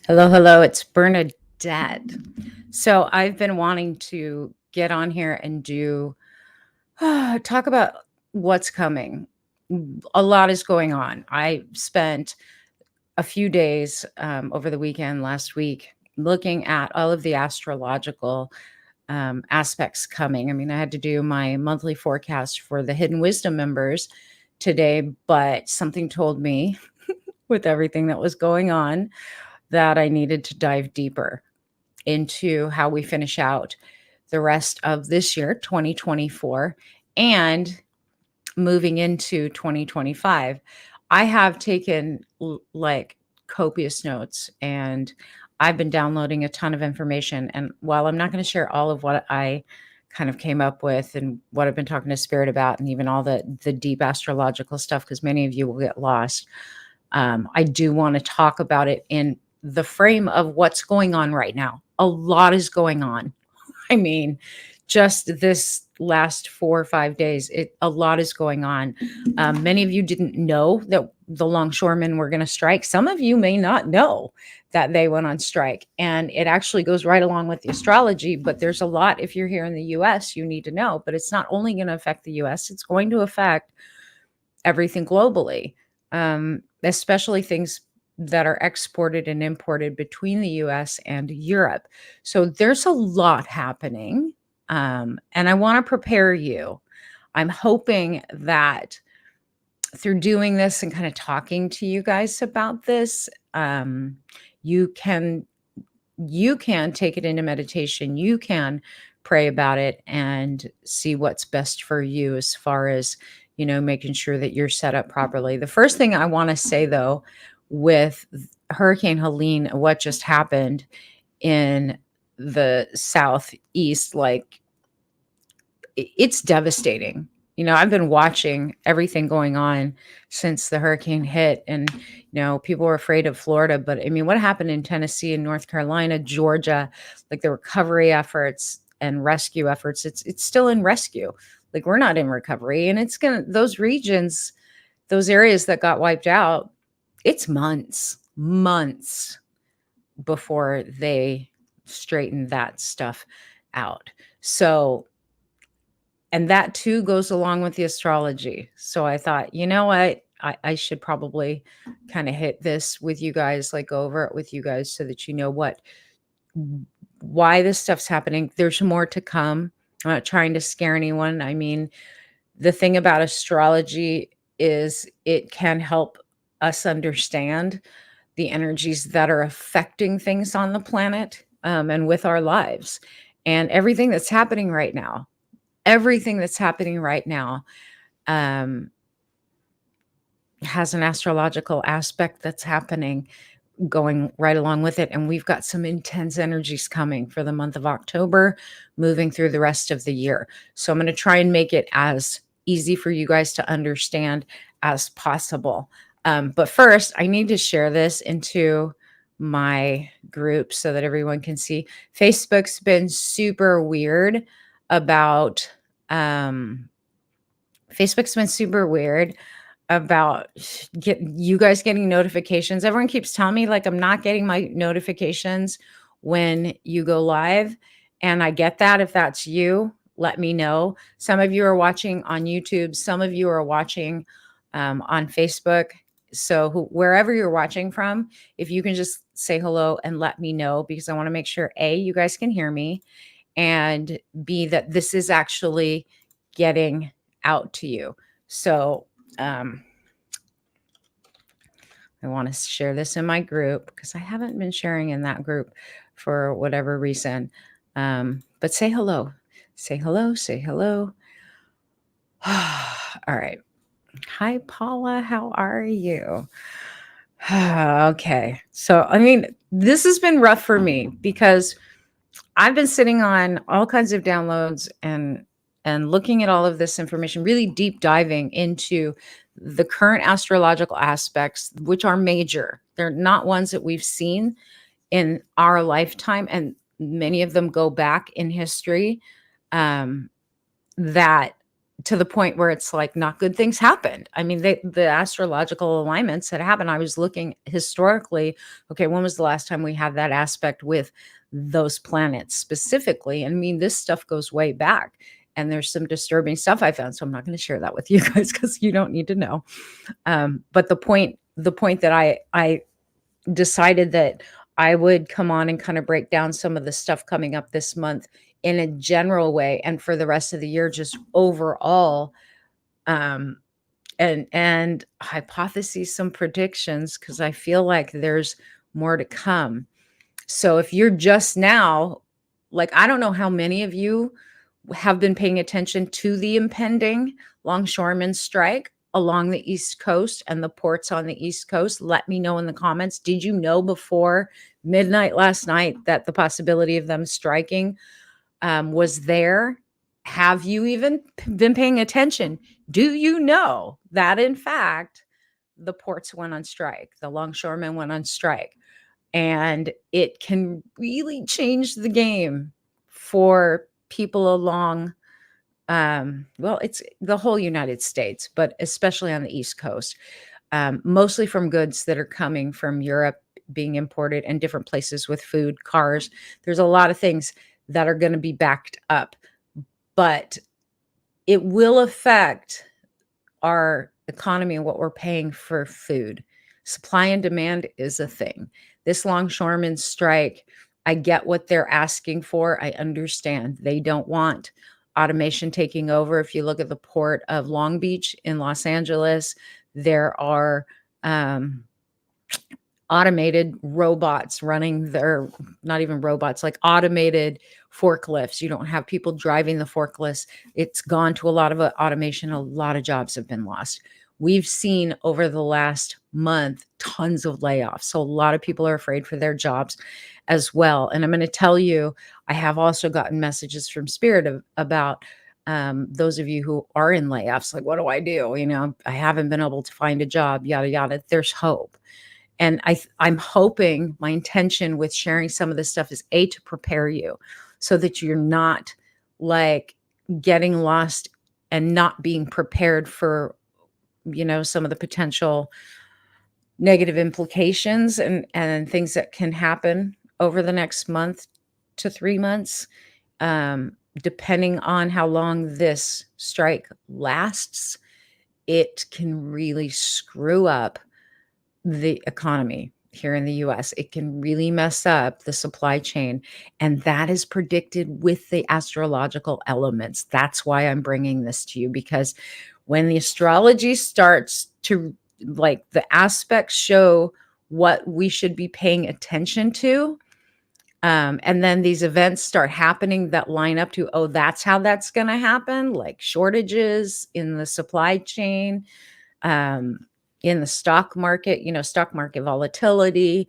Hello, hello. It's Bernadette. So I've been wanting to get on here and do talk about what's coming. A lot is going on. I spent a few days over the weekend last week looking at all of the astrological aspects coming. I mean, I had to do my monthly forecast for the Hidden Wisdom members today, but something told me with everything that was going on that I needed to dive deeper into how we finish out the rest of this year, 2024, and moving into 2025. I have taken like copious notes and I've been downloading a ton of information. And while I'm not going to share all of what I kind of came up with and what I've been talking to Spirit about, and even all the deep astrological stuff, because many of you will get lost, I do want to talk about it in the frame of what's going on right now. A lot is going on. I mean, just this last 4 or 5 days, a lot is going on. Many of you didn't know that the longshoremen were going to strike. Some of you may not know that they went on strike, and it actually goes right along with the astrology. But there's a lot, if you're here in the US, you need to know. But it's not only going to affect the US, it's going to affect everything globally, especially things that are exported and imported between the US and Europe. So there's a lot happening. And I want to prepare you. I'm hoping that through doing this and kind of talking to you guys about this, you can take it into meditation. You can pray about it and see what's best for you as far as, making sure that you're set up properly. The first thing I want to say, though, with Hurricane Helene, what just happened in the southeast, like, it's devastating. I've been watching everything going on since the hurricane hit, and people were afraid of Florida, but I mean, what happened in Tennessee and North Carolina, Georgia, like the recovery efforts and rescue efforts, it's still in rescue. Like, we're not in recovery, and those regions, those areas that got wiped out, it's months before they straighten that stuff out. So, and that too goes along with the astrology. So I thought, you know what? I should probably kind of hit this with you guys, like go over it with you guys so that you know why this stuff's happening. There's more to come. I'm not trying to scare anyone. I mean, the thing about astrology is it can help us understand the energies that are affecting things on the planet, and with our lives, and everything that's happening right now um, has an astrological aspect that's happening going right along with it. And we've got some intense energies coming for the month of October, moving through the rest of the year. So I'm going to try and make it as easy for you guys to understand as possible. But first, I need to share this into my group so that everyone can see. Facebook's been super weird about Facebook's been super weird about you guys getting notifications. Everyone keeps telling me like I'm not getting my notifications when you go live. And I get that. If that's you, let me know. Some of you are watching on YouTube. Some of you are watching on Facebook. So wherever you're watching from, if you can just say hello and let me know, because I want to make sure, A, you guys can hear me, and B, that this is actually getting out to you. So I want to share this in my group because I haven't been sharing in that group for whatever reason. But say hello. Say hello. Say hello. All right. Hi, Paula. How are you? Okay. So, I mean, this has been rough for me because I've been sitting on all kinds of downloads and looking at all of this information, really deep diving into the current astrological aspects, which are major. They're not ones that we've seen in our lifetime, and many of them go back in history, that to the point where it's like not good things happened. I mean, the astrological alignments that happened, I was looking historically, okay, when was the last time we had that aspect with those planets specifically? And I mean, this stuff goes way back. And there's some disturbing stuff I found. So I'm not going to share that with you guys because you don't need to know. But the point that I decided that I would come on and kind of break down some of the stuff coming up this month in a general way, and for the rest of the year, just overall, um, and hypotheses, some predictions, because I feel like there's more to come. So if you're just now, like, I don't know how many of you have been paying attention to the impending longshoreman strike along the East Coast and the ports on the East Coast. Let me know in the comments. Did you know before midnight last night that the possibility of them striking was there? Have you even been paying attention? Do you know that, in fact, the ports went on strike, the longshoremen went on strike, and it can really change the game for people along, well, it's the whole United States, but especially on the East Coast, mostly from goods that are coming from Europe, being imported, and different places with food, cars. There's a lot of things that are going to be backed up, but it will affect our economy and what we're paying for food. Supply and demand is a thing. This longshoreman strike, I get what they're asking for. I understand they don't want automation taking over. If you look at the port of Long Beach in Los Angeles, there are automated robots running their, not even robots, like automated forklifts. You don't have people driving the forklifts. It's gone to a lot of automation. A lot of jobs have been lost. We've seen over the last month tons of layoffs. So a lot of people are afraid for their jobs as well. And I'm going to tell you, I have also gotten messages from Spirit about those of you who are in layoffs. Like, what do I do? You know, I haven't been able to find a job, yada, yada. There's hope. And I'm hoping, my intention with sharing some of this stuff is to prepare you so that you're not like getting lost and not being prepared for, some of the potential negative implications and things that can happen over the next month to 3 months, depending on how long this strike lasts. It can really screw up the economy here in the US. It can really mess up the supply chain. And that is predicted with the astrological elements. That's why I'm bringing this to you, because when the astrology starts to, like, the aspects show what we should be paying attention to. And then these events start happening that line up to, oh, that's how that's going to happen, like shortages in the supply chain, um, in the stock market, stock market volatility,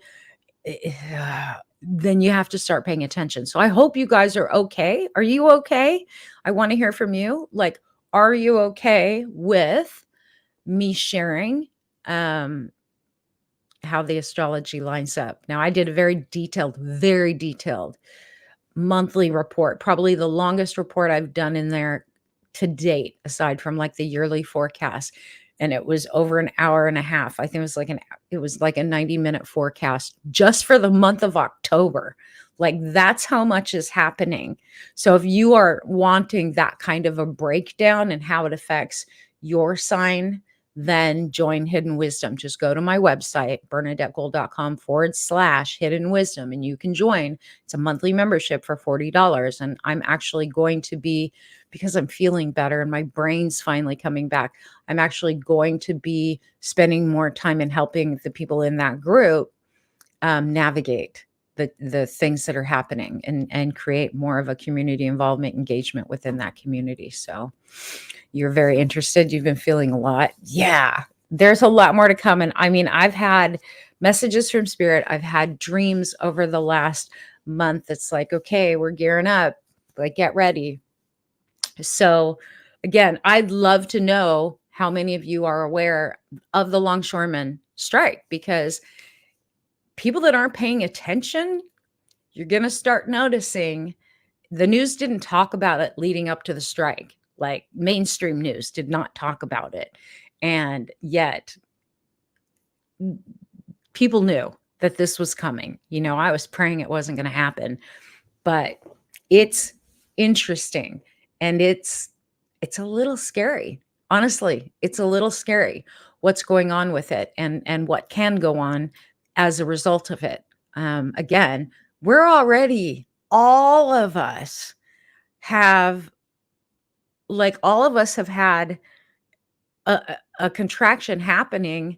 then you have to start paying attention. So I hope you guys are okay. Are you okay? I want to hear from you. Like, are you okay with me sharing how the astrology lines up? Now, I did a very detailed monthly report, probably the longest report I've done in there to date, aside from like the yearly forecast. And it was over an hour and a half. I think it was like a 90-minute forecast just for the month of October. Like, that's how much is happening. So if you are wanting that kind of a breakdown and how it affects your sign, then join Hidden Wisdom. Just go to my website, bernadettegold.com/hidden wisdom, and you can join. It's a monthly membership for $40. And I'm actually going to be, because I'm feeling better and my brain's finally coming back, I'm actually going to be spending more time in helping the people in that group navigate the things that are happening and create more of a community involvement engagement within that community. So you're very interested. You've been feeling a lot. Yeah, there's a lot more to come. And I mean, I've had messages from Spirit. I've had dreams over the last month. It's like, okay, we're gearing up, like, get ready. So again, I'd love to know how many of you are aware of the longshoreman strike, because people that aren't paying attention, you're going to start noticing the news didn't talk about it leading up to the strike. Like mainstream news did not talk about it. And yet people knew that this was coming. I was praying it wasn't going to happen, but it's interesting, and it's a little scary. Honestly, it's a little scary what's going on with it, and what can go on as a result of it. Again, we're already, have all of us have had a contraction happening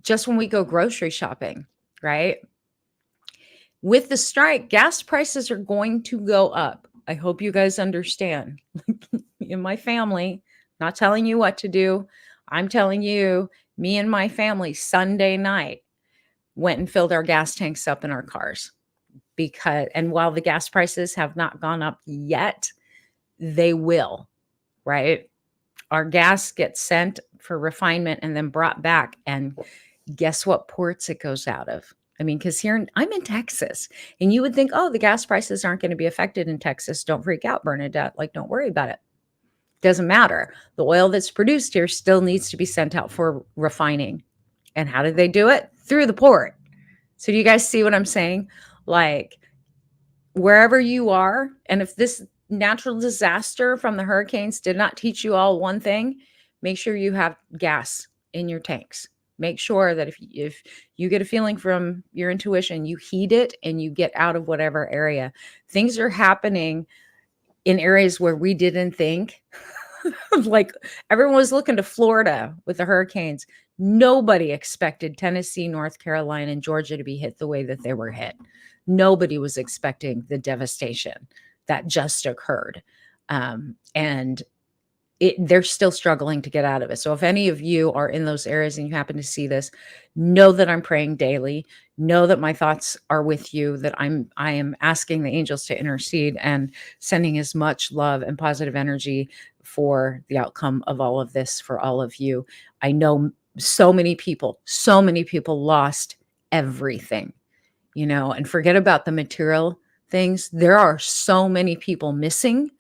just when we go grocery shopping, right? With the strike, gas prices are going to go up. I hope you guys understand. In my family, not telling you what to do. I'm telling you, me and my family Sunday night went and filled our gas tanks up in our cars, and while the gas prices have not gone up yet, they will, right? Our gas gets sent for refinement and then brought back. And guess what ports it goes out of? I mean, because I'm in Texas, and you would think, oh, the gas prices aren't going to be affected in Texas. Don't freak out, Bernadette. Don't worry about it. Doesn't matter. The oil that's produced here still needs to be sent out for refining. And how did they do it? Through the port. So do you guys see what I'm saying? Wherever you are, and if this natural disaster from the hurricanes did not teach you all one thing, make sure you have gas in your tanks. Make sure that if you get a feeling from your intuition, you heed it and you get out of whatever area. Things are happening in areas where we didn't think. Everyone was looking to Florida with the hurricanes. Nobody expected Tennessee, North Carolina, and Georgia to be hit the way that they were hit. Nobody was expecting the devastation that just occurred. And they're still struggling to get out of it. So if any of you are in those areas and you happen to see this, know that I'm praying daily. Know that my thoughts are with you, that I am asking the angels to intercede and sending as much love and positive energy for the outcome of all of this for all of you. I know so many people lost everything, and forget about the material things. There are so many people missing.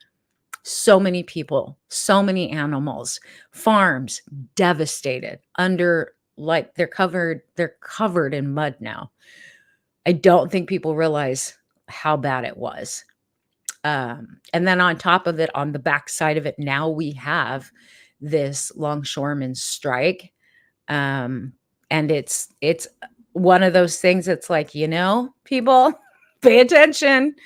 So many people, so many animals, farms devastated they're covered in mud now. I don't think people realize how bad it was. And then on top of it, on the backside of it, now we have this longshoreman strike. And it's one of those things that's people, pay attention.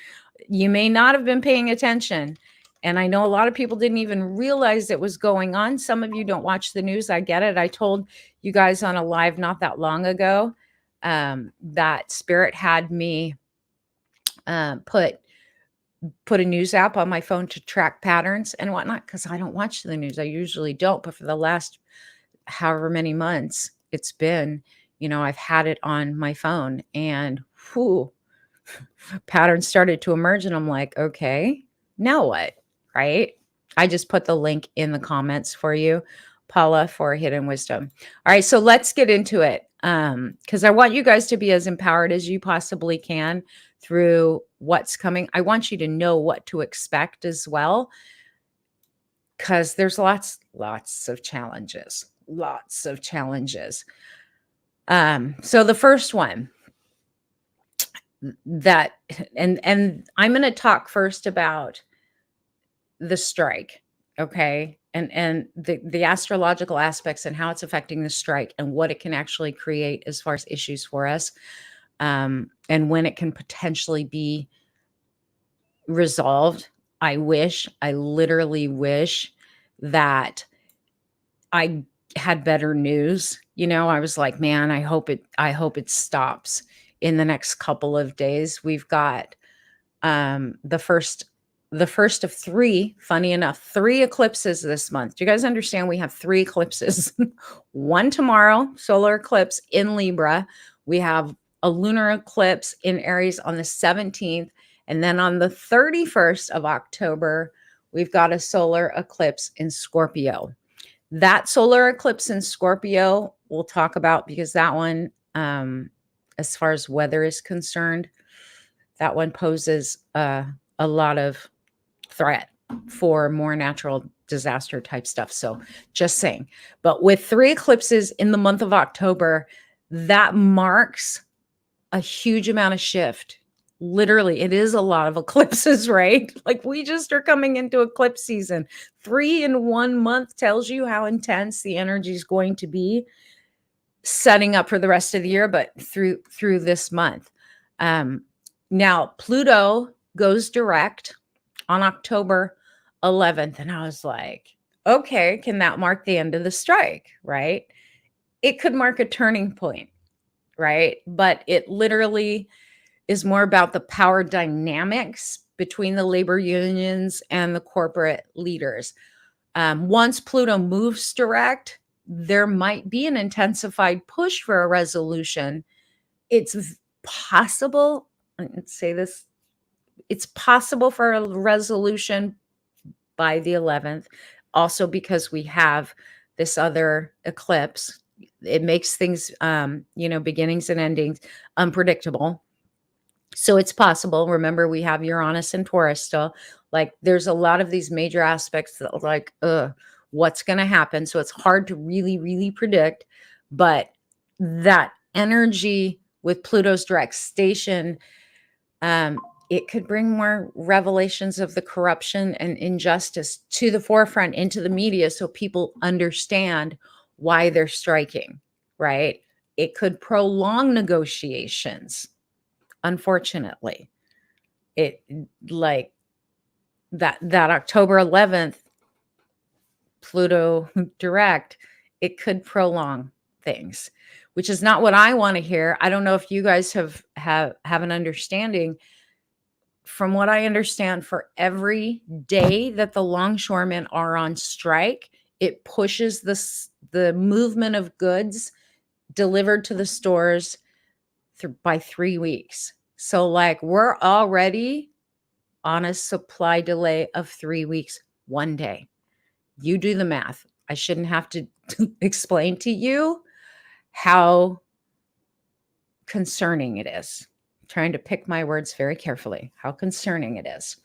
You may not have been paying attention. And I know a lot of people didn't even realize it was going on. Some of you don't watch the news. I get it. I told you guys on a live not that long ago that Spirit had me put a news app on my phone to track patterns and whatnot, because I don't watch the news. I usually don't. But for the last however many months it's been, I've had it on my phone, and patterns started to emerge. And I'm like, okay, now what? Right? I just put the link in the comments for you, Paula, for Hidden Wisdom. All right, so let's get into it. Because I want you guys to be as empowered as you possibly can through what's coming. I want you to know what to expect as well, because there's lots of challenges. So the first one and I'm going to talk first about the strike, okay? And the astrological aspects and how it's affecting the strike and what it can actually create as far as issues for us, and when it can potentially be resolved. I literally wish that I had better news. I was like, man, I hope it stops in the next couple of days. We've got the first of three, funny enough, 3 eclipses this month. Do you guys understand? We have 3 eclipses. One tomorrow, solar eclipse in Libra. We have a lunar eclipse in Aries on the 17th. And then on the 31st of October, we've got a solar eclipse in Scorpio. That solar eclipse in Scorpio we'll talk about, because that one, as far as weather is concerned, that one poses a lot of threat. for more natural disaster type stuff. So just saying. But with 3 eclipses in the month of October, that marks a huge amount of shift. Literally, it is a lot of eclipses, right? Like we just are coming into eclipse season. 3 in 1 month tells you how intense the energy is going to be setting up for the rest of the year, but through this month. Now Pluto goes direct on October 11th, and I was like, okay, can that mark the end of the strike, right? It could mark a turning point, right? But it literally is more about the power dynamics between the labor unions and the corporate leaders. Once Pluto moves direct, there might be an intensified push for a resolution. It's possible, let's say this, it's possible for a resolution by the 11th. Also, because we have this other eclipse, it makes things, beginnings and endings unpredictable. So it's possible. Remember, we have Uranus and Taurus still. Like, there's a lot of these major aspects that are like, what's going to happen? So it's hard to really, really predict. But that energy with Pluto's direct station, it could bring more revelations of the corruption and injustice to the forefront into the media so people understand why they're striking, right? It could prolong negotiations. Unfortunately, it like that October 11th Pluto direct, it could prolong things, which is not what I want to hear. I don't know if you guys have an understanding. From what I understand, for every day that the longshoremen are on strike, it pushes the movement of goods delivered to the stores by 3 weeks. So like we're already on a supply delay of 3 weeks, 1 day. You do the math. I shouldn't have to explain to you how concerning it is. I'm trying to pick my words very carefully, how concerning it is.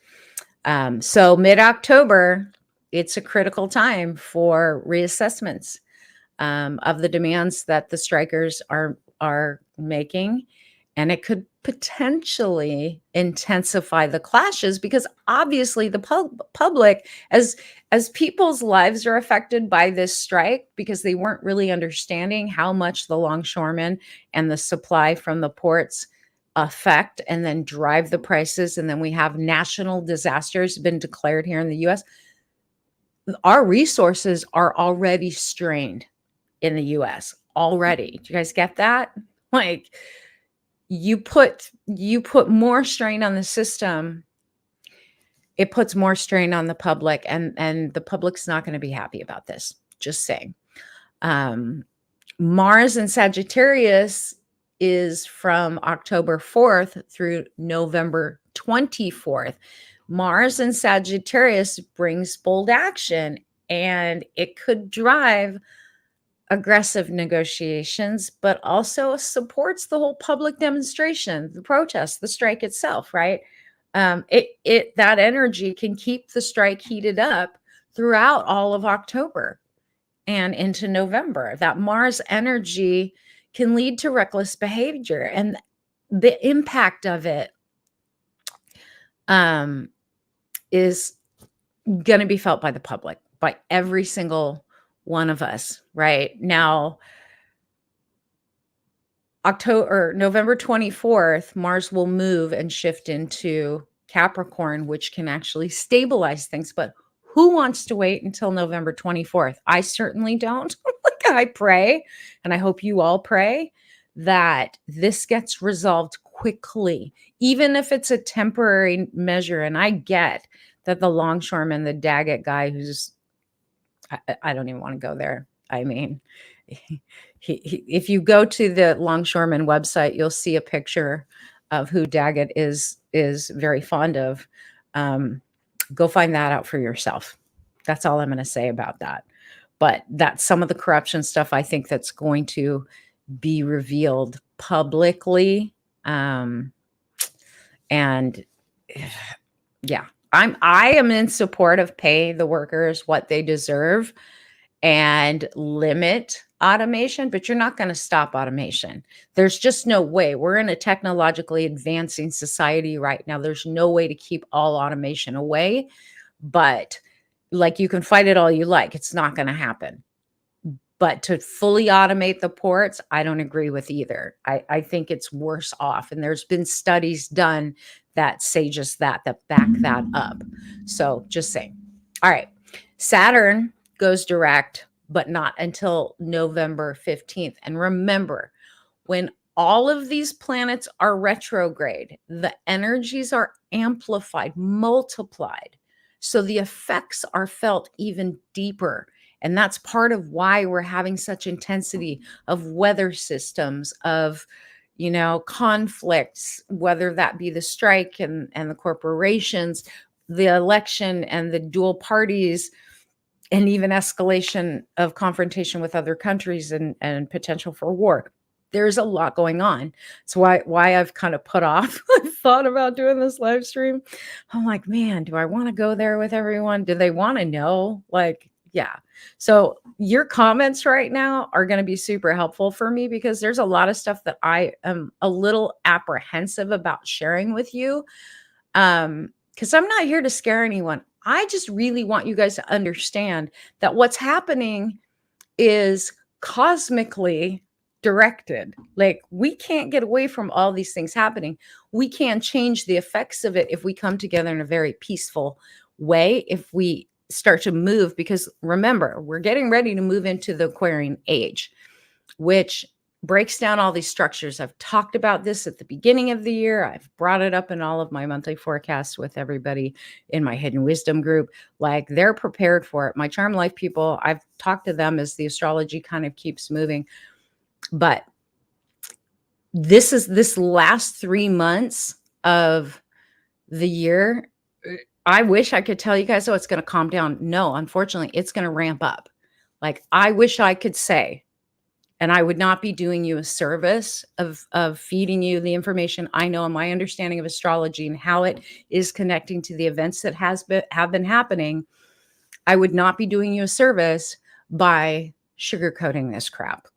So mid-October, it's a critical time for reassessments of the demands that the strikers are making, and it could potentially intensify the clashes because obviously the public, as people's lives are affected by this strike because they weren't really understanding how much the longshoremen and the supply from the ports affect and then drive the prices, and then we have national disasters been declared here in the US. Our resources are already strained in the US already. Do you guys get that? Like you put more strain on the system, it puts more strain on the public, and the public's not going to be happy about this. Just saying. Mars in Sagittarius is from October 4th through November 24th. Mars in Sagittarius brings bold action, and it could drive aggressive negotiations, but also supports the whole public demonstration, the protest, the strike itself, right? That energy can keep the strike heated up throughout all of October and into November. That Mars energy can lead to reckless behavior, and the impact of it is going to be felt by the public, by every single one of us, right? Now, November 24th, Mars will move and shift into Capricorn, which can actually stabilize things. But who wants to wait until November 24th? I certainly don't. I pray, and I hope you all pray, that this gets resolved quickly, even if it's a temporary measure. And I get that the longshoreman, the Daggett guy who's, I don't even want to go there. I mean, if you go to the longshoreman website, you'll see a picture of who Daggett is very fond of. Go find that out for yourself. That's all I'm going to say about that. But that's some of the corruption stuff I think that's going to be revealed publicly. And yeah, I am in support of pay the workers what they deserve and limit automation, but you're not going to stop automation. There's just no way. We're in a technologically advancing society right now. There's no way to keep all automation away, but like you can fight it all you like. It's not going to happen. But to fully automate the ports, I don't agree with either. I think it's worse off. And there's been studies done that say just that, that back that up. So just saying. All right. Saturn goes direct, but not until November 15th. And remember, when all of these planets are retrograde, the energies are amplified, multiplied. So the effects are felt even deeper. And that's part of why we're having such intensity of weather systems, of, conflicts, whether that be the strike and the corporations, the election and the dual parties, and even escalation of confrontation with other countries and potential for war. There's a lot going on. It's why I've kind of put off. I thought about doing this live stream. I'm like, man, do I want to go there with everyone? Do they want to know? Like, yeah. So your comments right now are going to be super helpful for me because there's a lot of stuff that I am a little apprehensive about sharing with you. Because I'm not here to scare anyone. I just really want you guys to understand that what's happening is cosmically directed. Like, we can't get away from all these things happening. We can change the effects of it if we come together in a very peaceful way, if we start to move, because remember, we're getting ready to move into the Aquarian age, which breaks down all these structures. I've talked about this at the beginning of the year. I've brought it up in all of my monthly forecasts with everybody in my Hidden Wisdom group. Like, they're prepared for it. My Charm Life people, I've talked to them as the astrology kind of keeps moving. But this last 3 months of the year, I wish I could tell you guys, oh, it's going to calm down. No, unfortunately, it's going to ramp up. Like, I wish I could say, and I would not be doing you a service of feeding you the information I know and my understanding of astrology and how it is connecting to the events that have been happening. I would not be doing you a service by sugarcoating this crap.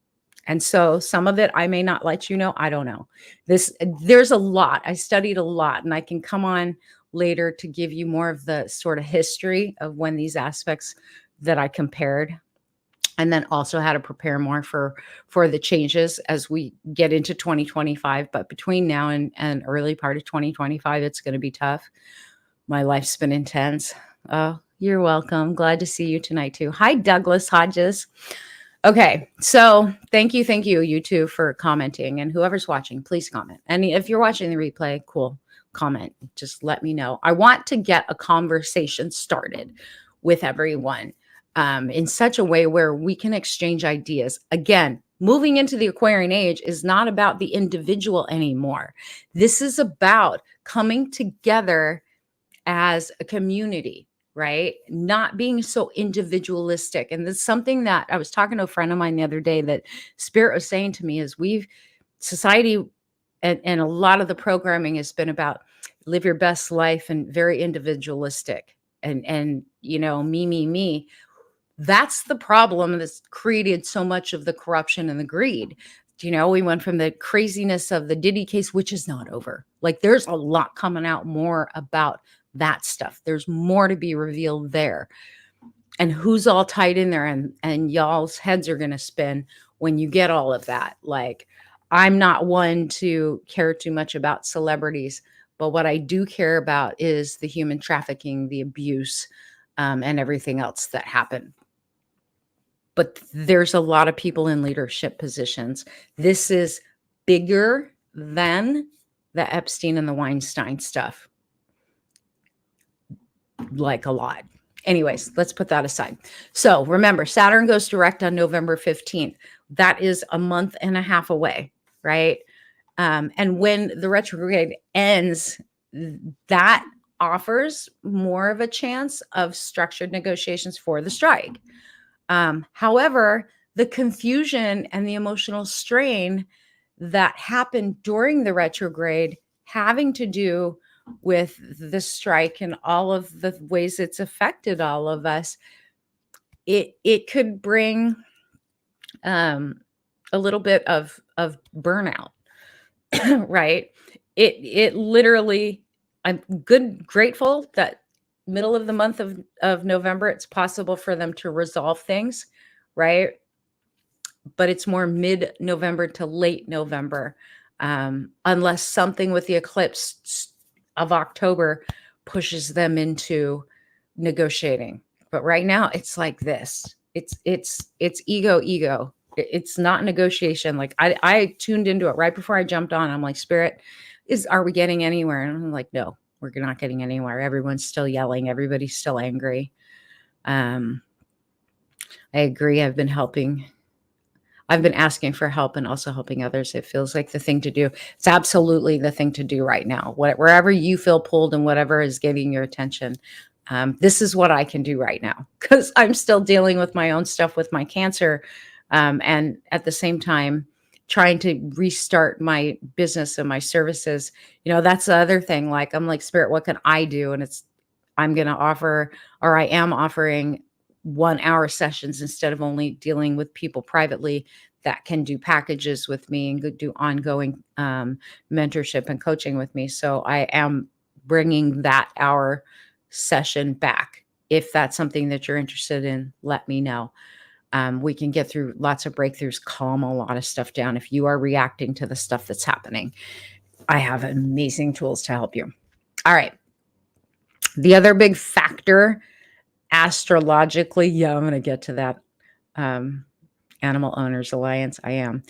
And so some of it I may not let you know. I don't know. There's a lot. I studied a lot, and I can come on later to give you more of the sort of history of when these aspects that I compared, and then also how to prepare more for the changes as we get into 2025. But between now and early part of 2025, it's going to be tough. My life's been intense. Oh, you're welcome. Glad to see you tonight too. Hi, Douglas Hodges. Okay, so thank you, you two, for commenting, and whoever's watching, please comment. And if you're watching the replay, cool, comment. Just let me know. I want to get a conversation started with everyone in such a way where we can exchange ideas. Again, moving into the Aquarian age is not about the individual anymore. This is about coming together as a community, right? Not being so individualistic. And that's something that I was talking to a friend of mine the other day that Spirit was saying to me is society and a lot of the programming has been about live your best life and very individualistic and me. That's the problem that's created so much of the corruption and the greed. We went from the craziness of the Diddy case, which is not over. Like, there's a lot coming out more about that stuff. There's more to be revealed there. And who's all tied in there, and y'all's heads are going to spin when you get all of that. Like, I'm not one to care too much about celebrities, but what I do care about is the human trafficking, the abuse, and everything else that happened. But there's a lot of people in leadership positions. This is bigger than the Epstein and the Weinstein stuff. Like, a lot. Anyways, let's put that aside. So remember, Saturn goes direct on November 15th. That is a month and a half away, right? And when the retrograde ends, that offers more of a chance of structured negotiations for the strike. However, the confusion and the emotional strain that happened during the retrograde, having to do with the strike and all of the ways it's affected all of us, it could bring um, a little bit of burnout, right? It literally, I'm grateful that middle of the month of November, it's possible for them to resolve things, right? But it's more mid-November to late November, unless something with the eclipse of October pushes them into negotiating. But right now, it's like this. It's ego. It's not negotiation. Like I tuned into it right before I jumped on. I'm like, Spirit, are we getting anywhere? And I'm like, no, we're not getting anywhere. Everyone's still yelling. Everybody's still angry. Um, I agree. I've been asking for help and also helping others. It feels like the thing to do. It's absolutely the thing to do right now. Wherever you feel pulled and whatever is getting your attention, this is what I can do right now because I'm still dealing with my own stuff with my cancer, and at the same time trying to restart my business and my services. That's the other thing. Like I'm like, Spirit, what can I do? And I'm going to offer, or I am offering 1 hour sessions instead of only dealing with people privately that can do packages with me and do ongoing mentorship and coaching with me. So I am bringing that hour session back. If that's something that you're interested in, let me know. We can get through lots of breakthroughs, calm a lot of stuff down. If you are reacting to the stuff that's happening, I have amazing tools to help you. All right. The other big factor astrologically, yeah, I'm going to get to that. Animal Owners Alliance, I am.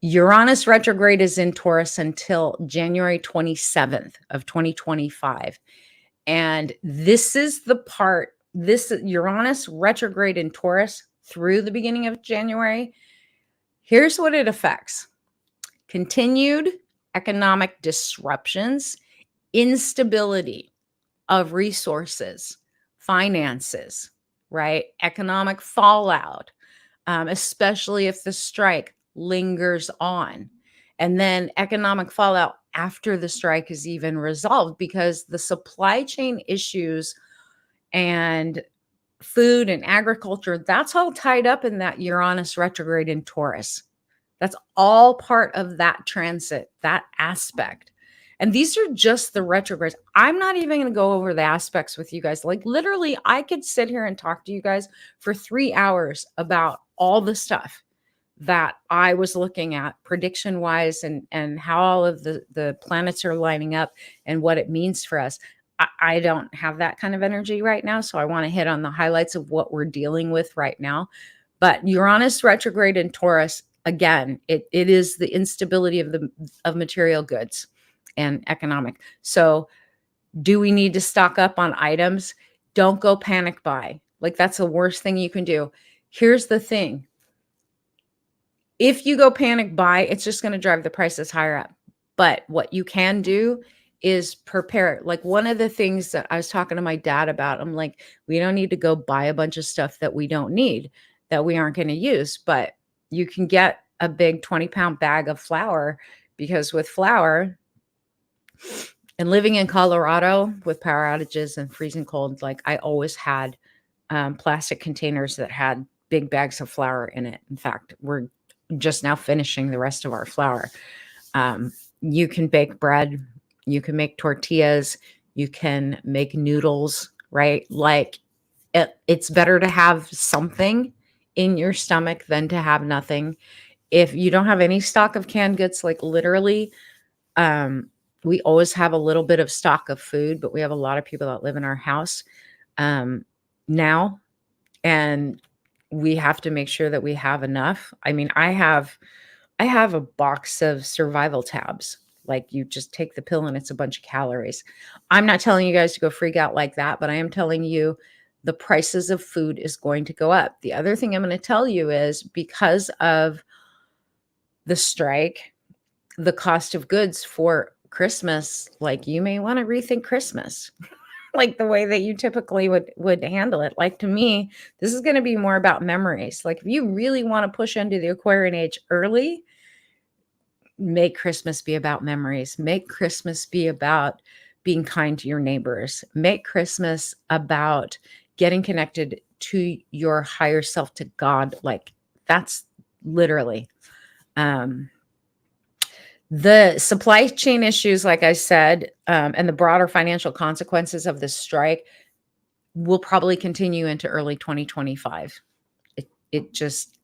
Uranus retrograde is in Taurus until January 27th of 2025. And this is the part, this Uranus retrograde in Taurus through the beginning of January. Here's what it affects: continued economic disruptions, instability of resources, finances, right? Economic fallout, especially if the strike lingers on. And then economic fallout after the strike is even resolved, because the supply chain issues and food and agriculture, that's all tied up in that Uranus retrograde in Taurus. That's all part of that transit, that aspect. And these are just the retrogrades. I'm not even going to go over the aspects with you guys. Like literally, I could sit here and talk to you guys for 3 hours about all the stuff that I was looking at prediction wise, and how all of the planets are lining up and what it means for us. I don't have that kind of energy right now. So I want to hit on the highlights of what we're dealing with right now. But Uranus retrograde in Taurus, again, it is the instability of material goods and economic. So do we need to stock up on items? Don't go panic buy. Like that's the worst thing you can do. Here's the thing. If you go panic buy, it's just going to drive the prices higher up. But what you can do is prepare. Like one of the things that I was talking to my dad about, I'm like, we don't need to go buy a bunch of stuff that we don't need, that we aren't going to use. But you can get a big 20-pound bag of flour, because with flour, and living in Colorado with power outages and freezing cold, like I always had plastic containers that had big bags of flour in it. In fact, we're just now finishing the rest of our flour. You can bake bread, you can make tortillas, you can make noodles, right? Like it's better to have something in your stomach than to have nothing. If you don't have any stock of canned goods, like literally, we always have a little bit of stock of food, but we have a lot of people that live in our house now, and we have to make sure that we have enough. I mean, I have a box of survival tabs. Like you just take the pill and it's a bunch of calories. I'm not telling you guys to go freak out like that, but I am telling you the prices of food is going to go up. The other thing I'm going to tell you is because of the strike, the cost of goods for Christmas, like you may want to rethink Christmas. Like the way that you typically would handle it. Like to me, this is going to be more about memories. Like if you really want to push into the Aquarian age early, make Christmas be about memories. Make Christmas be about being kind to your neighbors. Make Christmas about getting connected to your higher self, to God. Like, that's literally. Um, the supply chain issues, like I said, and the broader financial consequences of this strike will probably continue into early 2025. It just,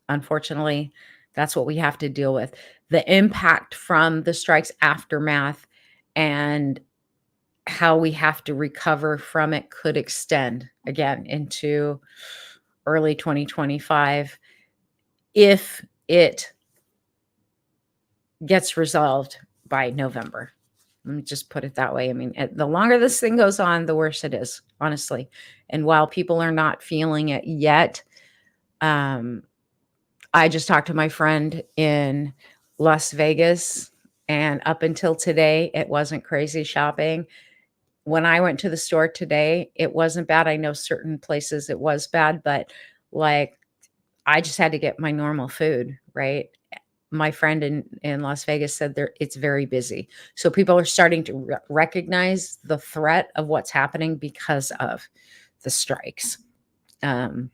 unfortunately, that's what we have to deal with. The impact from the strike's aftermath and how we have to recover from it could extend again into early 2025 if it gets resolved by November. Let me just put it that way. I mean, the longer this thing goes on, the worse it is, honestly. And while people are not feeling it yet, I just talked to my friend in Las Vegas, and up until today, it wasn't crazy shopping. When I went to the store today, it wasn't bad. I know certain places it was bad, but like, I just had to get my normal food, right? My friend in Las Vegas said it's very busy. So people are starting to recognize the threat of what's happening because of the strikes. And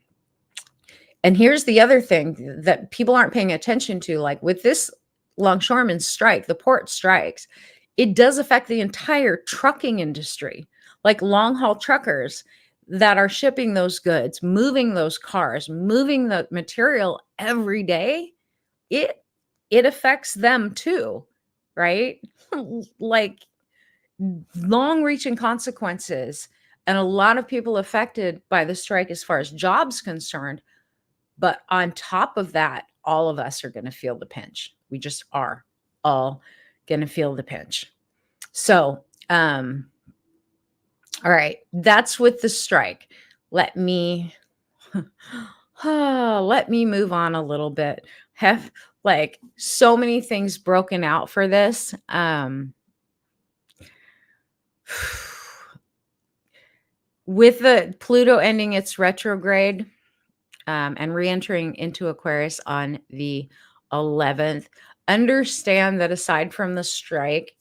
here's the other thing that people aren't paying attention to, like with this longshoreman strike, the port strikes, it does affect the entire trucking industry, like long haul truckers that are shipping those goods, moving those cars, moving the material every day. It affects them too, right? Like, long reaching consequences, and a lot of people affected by the strike as far as jobs concerned. But on top of that, all of us are going to feel the pinch. We just are all going to feel the pinch. So, all right, that's with the strike. Let me let me move on a little bit. Have like so many things broken out for this. With the Pluto ending its retrograde, and re-entering into Aquarius on the 11th, understand that aside from the strike,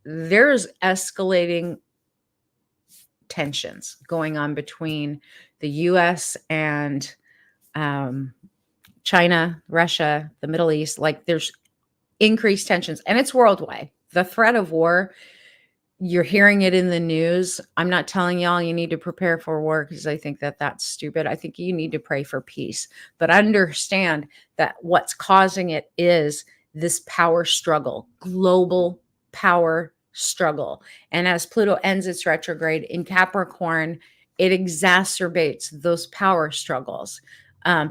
there's escalating tensions going on between the US and China, Russia, the Middle East. Like, there's increased tensions, and it's worldwide. The threat of war, you're hearing it in the news. I'm not telling y'all you need to prepare for war, because I think that that's stupid. I think you need to pray for peace, but understand that what's causing it is this power struggle, global power struggle. And as Pluto ends its retrograde in Capricorn, it exacerbates those power struggles,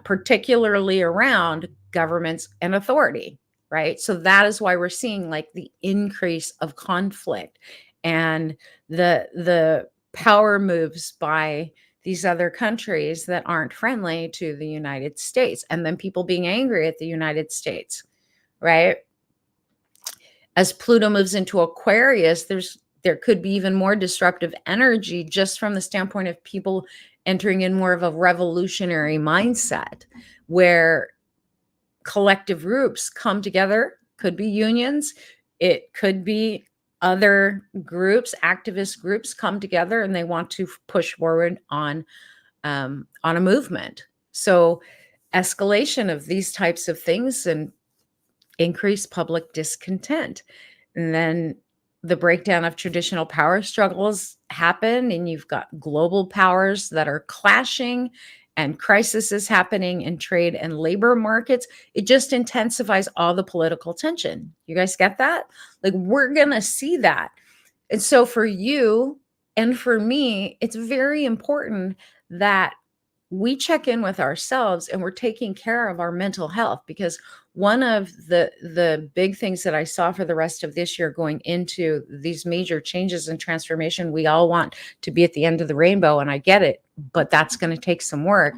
particularly around governments and authority. Right. So that is why we're seeing like the increase of conflict and the power moves by these other countries that aren't friendly to the United States, and then people being angry at the United States, right? As Pluto moves into Aquarius, there could be even more disruptive energy, just from the standpoint of people entering in more of a revolutionary mindset, where collective groups come together. Could be unions, it could be other groups, activist groups come together, and they want to push forward on a movement. So escalation of these types of things and increased public discontent. And then the breakdown of traditional power struggles happen, and you've got global powers that are clashing, and crisis is happening in trade and labor markets. It just intensifies all the political tension. You guys get that? Like, we're going to see that. And so for you and for me, it's very important that we check in with ourselves and we're taking care of our mental health, because one of the big things that I saw for the rest of this year, going into these major changes and transformation, we all want to be at the end of the rainbow, and I get it, but that's going to take some work,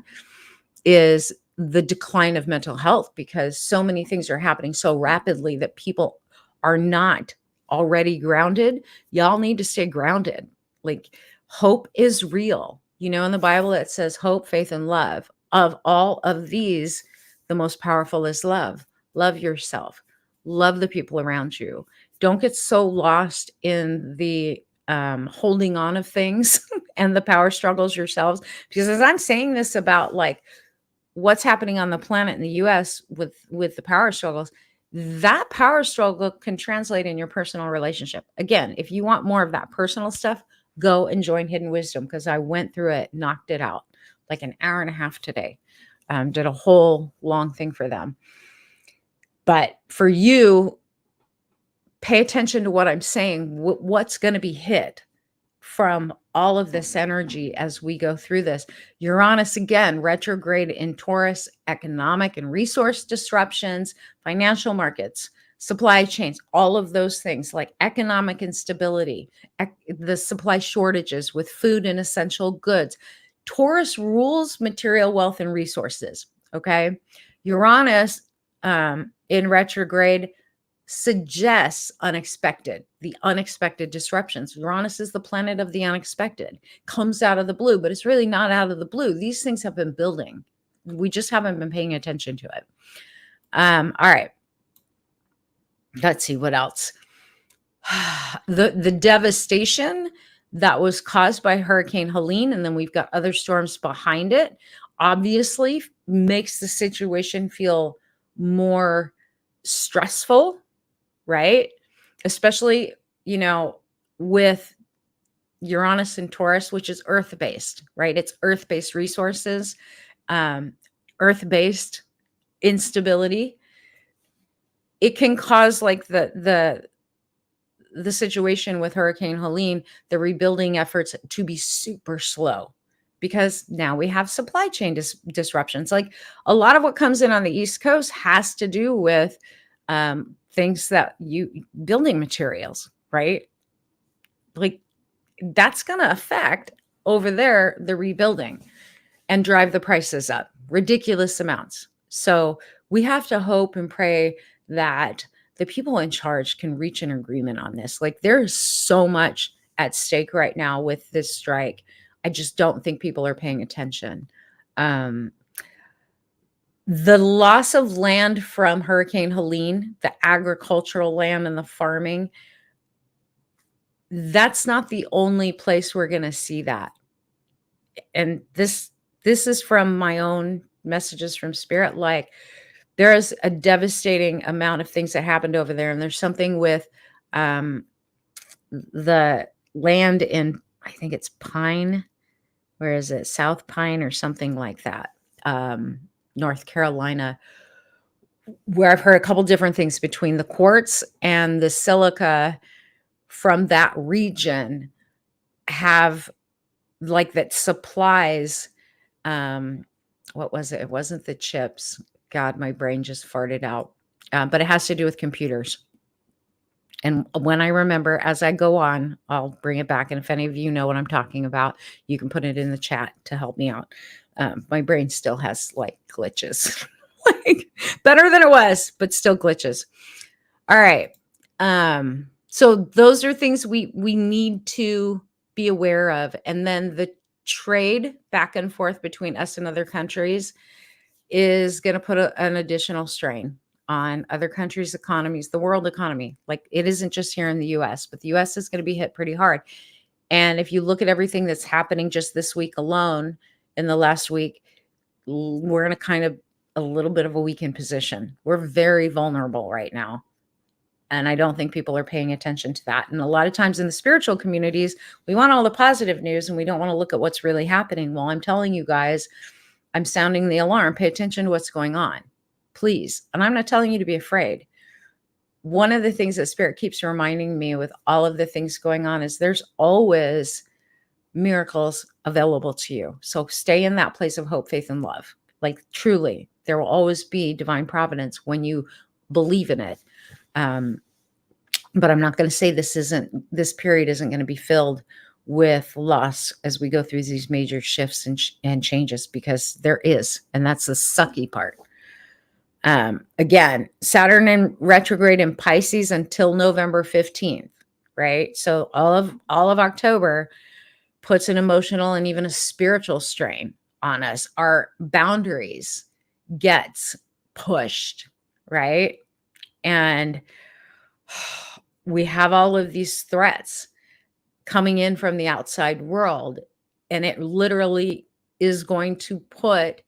is the decline of mental health, because so many things are happening so rapidly that people are not already grounded. Y'all need to stay grounded. Like, hope is real. You know, in the Bible, it says hope, faith, and love. Of all of these, the most powerful is love. Love yourself. Love the people around you. don't get so lost in the holding on of things and the power struggles yourselves. Because as I'm saying this about like what's happening on the planet in the US with the power struggles, that power struggle can translate in your personal relationship. Again, if you want more of that personal stuff, go and join Hidden Wisdom because I went through it, knocked it out like an hour and a half today. Did a whole long thing for them. But for you, pay attention to what I'm saying, what's going to be hit from all of this energy as we go through this. Uranus, again, retrograde in Taurus, economic and resource disruptions, financial markets, supply chains, all of those things like economic instability, the supply shortages with food and essential goods. Taurus rules material wealth and resources. Okay. Uranus in retrograde suggests the unexpected disruptions. Uranus is the planet of the unexpected, comes out of the blue, but it's really not out of the blue. These things have been building. We just haven't been paying attention to it. All right. Let's see what else. The devastation that was caused by Hurricane Helene, and then we've got other storms behind it, obviously makes the situation feel more stressful, right? Especially, with Uranus and Taurus, which is earth-based, right? It's earth-based resources, earth-based instability. It can cause like the situation with Hurricane Helene, the rebuilding efforts to be super slow because now we have supply chain disruptions. Like a lot of what comes in on the East Coast has to do with things that building materials, right? Like that's going to affect over there the rebuilding and drive the prices up ridiculous amounts. So we have to hope and pray that the people in charge can reach an agreement on this. Like there's so much at stake right now with this strike. I just don't think people are paying attention. The loss of land from Hurricane Helene, the agricultural land and the farming, that's not the only place we're going to see that. And this is from my own messages from spirit. Like there is a devastating amount of things that happened over there. And there's something with the land in, I think it's Pine. Where is it? South Pine or something like that. North Carolina, where I've heard a couple different things between the quartz and the silica from that region have like that supplies, what was it? It wasn't the chips. God, my brain just farted out. But it has to do with computers. And when I remember as I go on, I'll bring it back. And if any of you know what I'm talking about, you can put it in the chat to help me out. My brain still has like glitches, like better than it was, but still glitches. All right. So those are things we need to be aware of. And then the trade back and forth between us and other countries is going to put an additional strain on other countries' economies, the world economy. Like it isn't just here in the US, but the US is going to be hit pretty hard. And if you look at everything that's happening just this week alone, in the last week, we're in a kind of a little bit of a weakened position. We're very vulnerable right now. And I don't think people are paying attention to that. And a lot of times in the spiritual communities, we want all the positive news and we don't want to look at what's really happening. Well, I'm telling you guys, I'm sounding the alarm. Pay attention to what's going on, please. And I'm not telling you to be afraid. One of the things that Spirit keeps reminding me with all of the things going on is there's always miracles available to you. So stay in that place of hope, faith, and love. Like truly, there will always be divine providence when you believe in it. But I'm not going to say this period isn't going to be filled with loss as we go through these major shifts and changes, because there is, and that's the sucky part. Again, Saturn in retrograde in Pisces until November 15th, right? So all of October puts an emotional and even a spiritual strain on us. Our boundaries gets pushed, right? And we have all of these threats coming in from the outside world, and it literally is going to put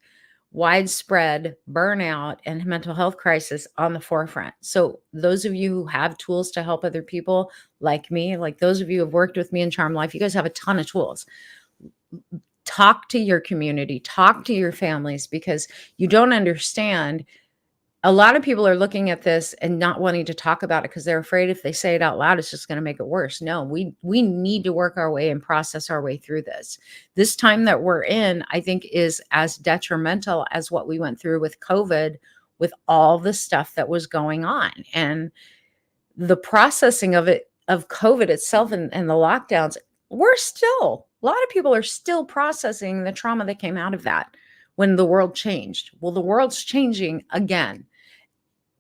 widespread burnout and mental health crisis on the forefront. So those of you who have tools to help other people like me, like those of you who have worked with me in Charm Life, you guys have a ton of tools. Talk to your community, talk to your families, because you don't understand. A lot of people are looking at this and not wanting to talk about it because they're afraid if they say it out loud, it's just going to make it worse. No, we need to work our way and process our way through this. This time that we're in, I think, is as detrimental as what we went through with COVID, with all the stuff that was going on. And the processing of it, of COVID itself, and the lockdowns, a lot of people are still processing the trauma that came out of that when the world changed. Well, the world's changing again.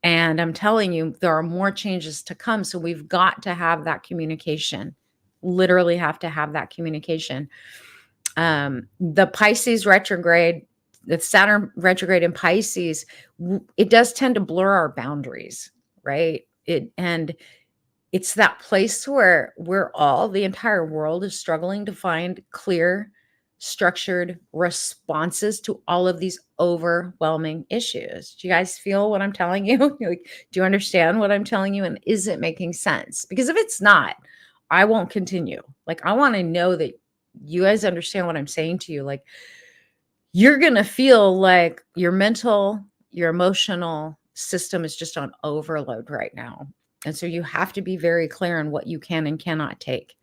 And I'm telling you, there are more changes to come. So we've got to have that communication, literally have to have that communication. The Pisces retrograde, the Saturn retrograde in Pisces, it does tend to blur our boundaries, right? And it's that place where the entire world is struggling to find clear, structured responses to all of these overwhelming issues. Do you guys feel what I'm telling you? Like, do you understand what I'm telling you? And is it making sense? Because if it's not, I won't continue. Like, I want to know that you guys understand what I'm saying to you. Like, you're going to feel like your mental, your emotional system is just on overload right now. And so you have to be very clear on what you can and cannot take.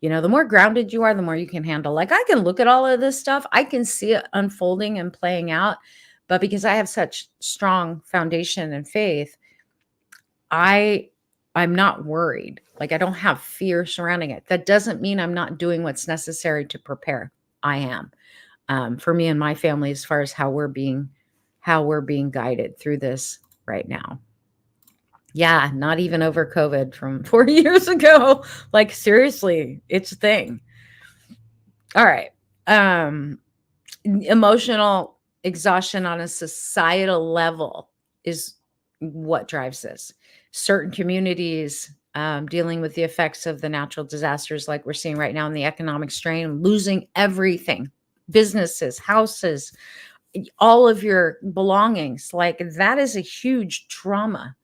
The more grounded you are, the more you can handle. Like, I can look at all of this stuff, I can see it unfolding and playing out. But because I have such strong foundation and faith, I'm not worried. Like, I don't have fear surrounding it. That doesn't mean I'm not doing what's necessary to prepare. I am. For me and my family, as far as how we're being guided through this right now. Yeah, not even over COVID from 4 years ago. Like, seriously, it's a thing. All right. Emotional exhaustion on a societal level is what drives this. Certain communities dealing with the effects of the natural disasters like we're seeing right now, in the economic strain, losing everything, businesses, houses, all of your belongings. Like, that is a huge trauma.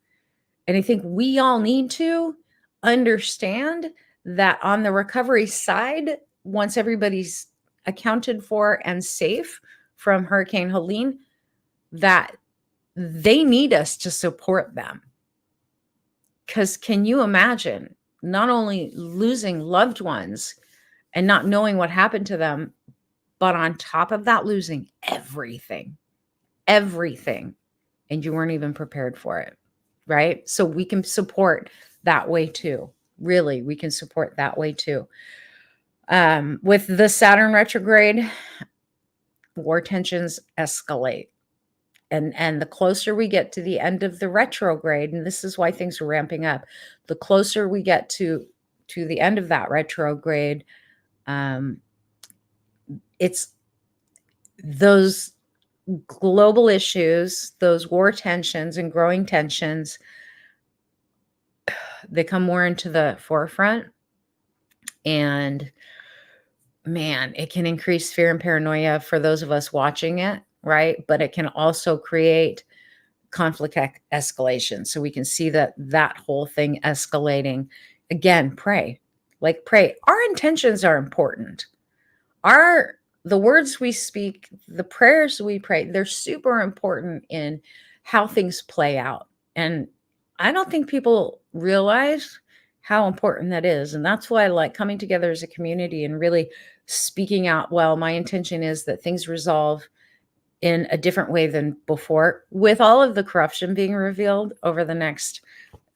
And I think we all need to understand that on the recovery side, once everybody's accounted for and safe from Hurricane Helene, that they need us to support them. Because can you imagine not only losing loved ones and not knowing what happened to them, but on top of that, losing everything, and you weren't even prepared for it, right? So we can support that way too. Really, we can support that way too. With the Saturn retrograde, war tensions escalate. And the closer we get to the end of the retrograde, and this is why things are ramping up, the closer we get to the end of that retrograde, it's those global issues, those war tensions and growing tensions, they come more into the forefront. And man, it can increase fear and paranoia for those of us watching it, right? But it can also create conflict escalation. So we can see that whole thing escalating. Again, pray. Like, pray. Our intentions are important. The words we speak, the prayers we pray, they're super important in how things play out. And I don't think people realize how important that is. And that's why I like coming together as a community and really speaking out. Well, my intention is that things resolve in a different way than before, with all of the corruption being revealed over the next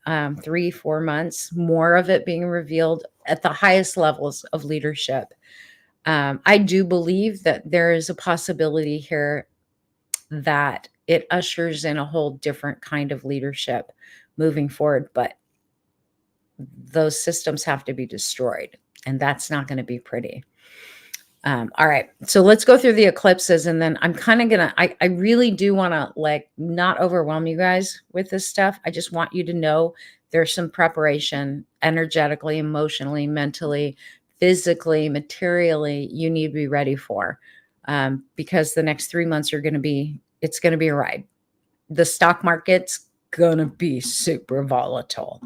3-4 months, more of it being revealed at the highest levels of leadership. I do believe that there is a possibility here that it ushers in a whole different kind of leadership moving forward, but those systems have to be destroyed, and that's not going to be pretty. All right. So let's go through the eclipses, and then I'm kind of I really do want to like not overwhelm you guys with this stuff. I just want you to know there's some preparation energetically, emotionally, mentally, physically, materially you need to be ready for. Because the next 3 months are going to be, it's going to be a ride. The stock market's going to be super volatile,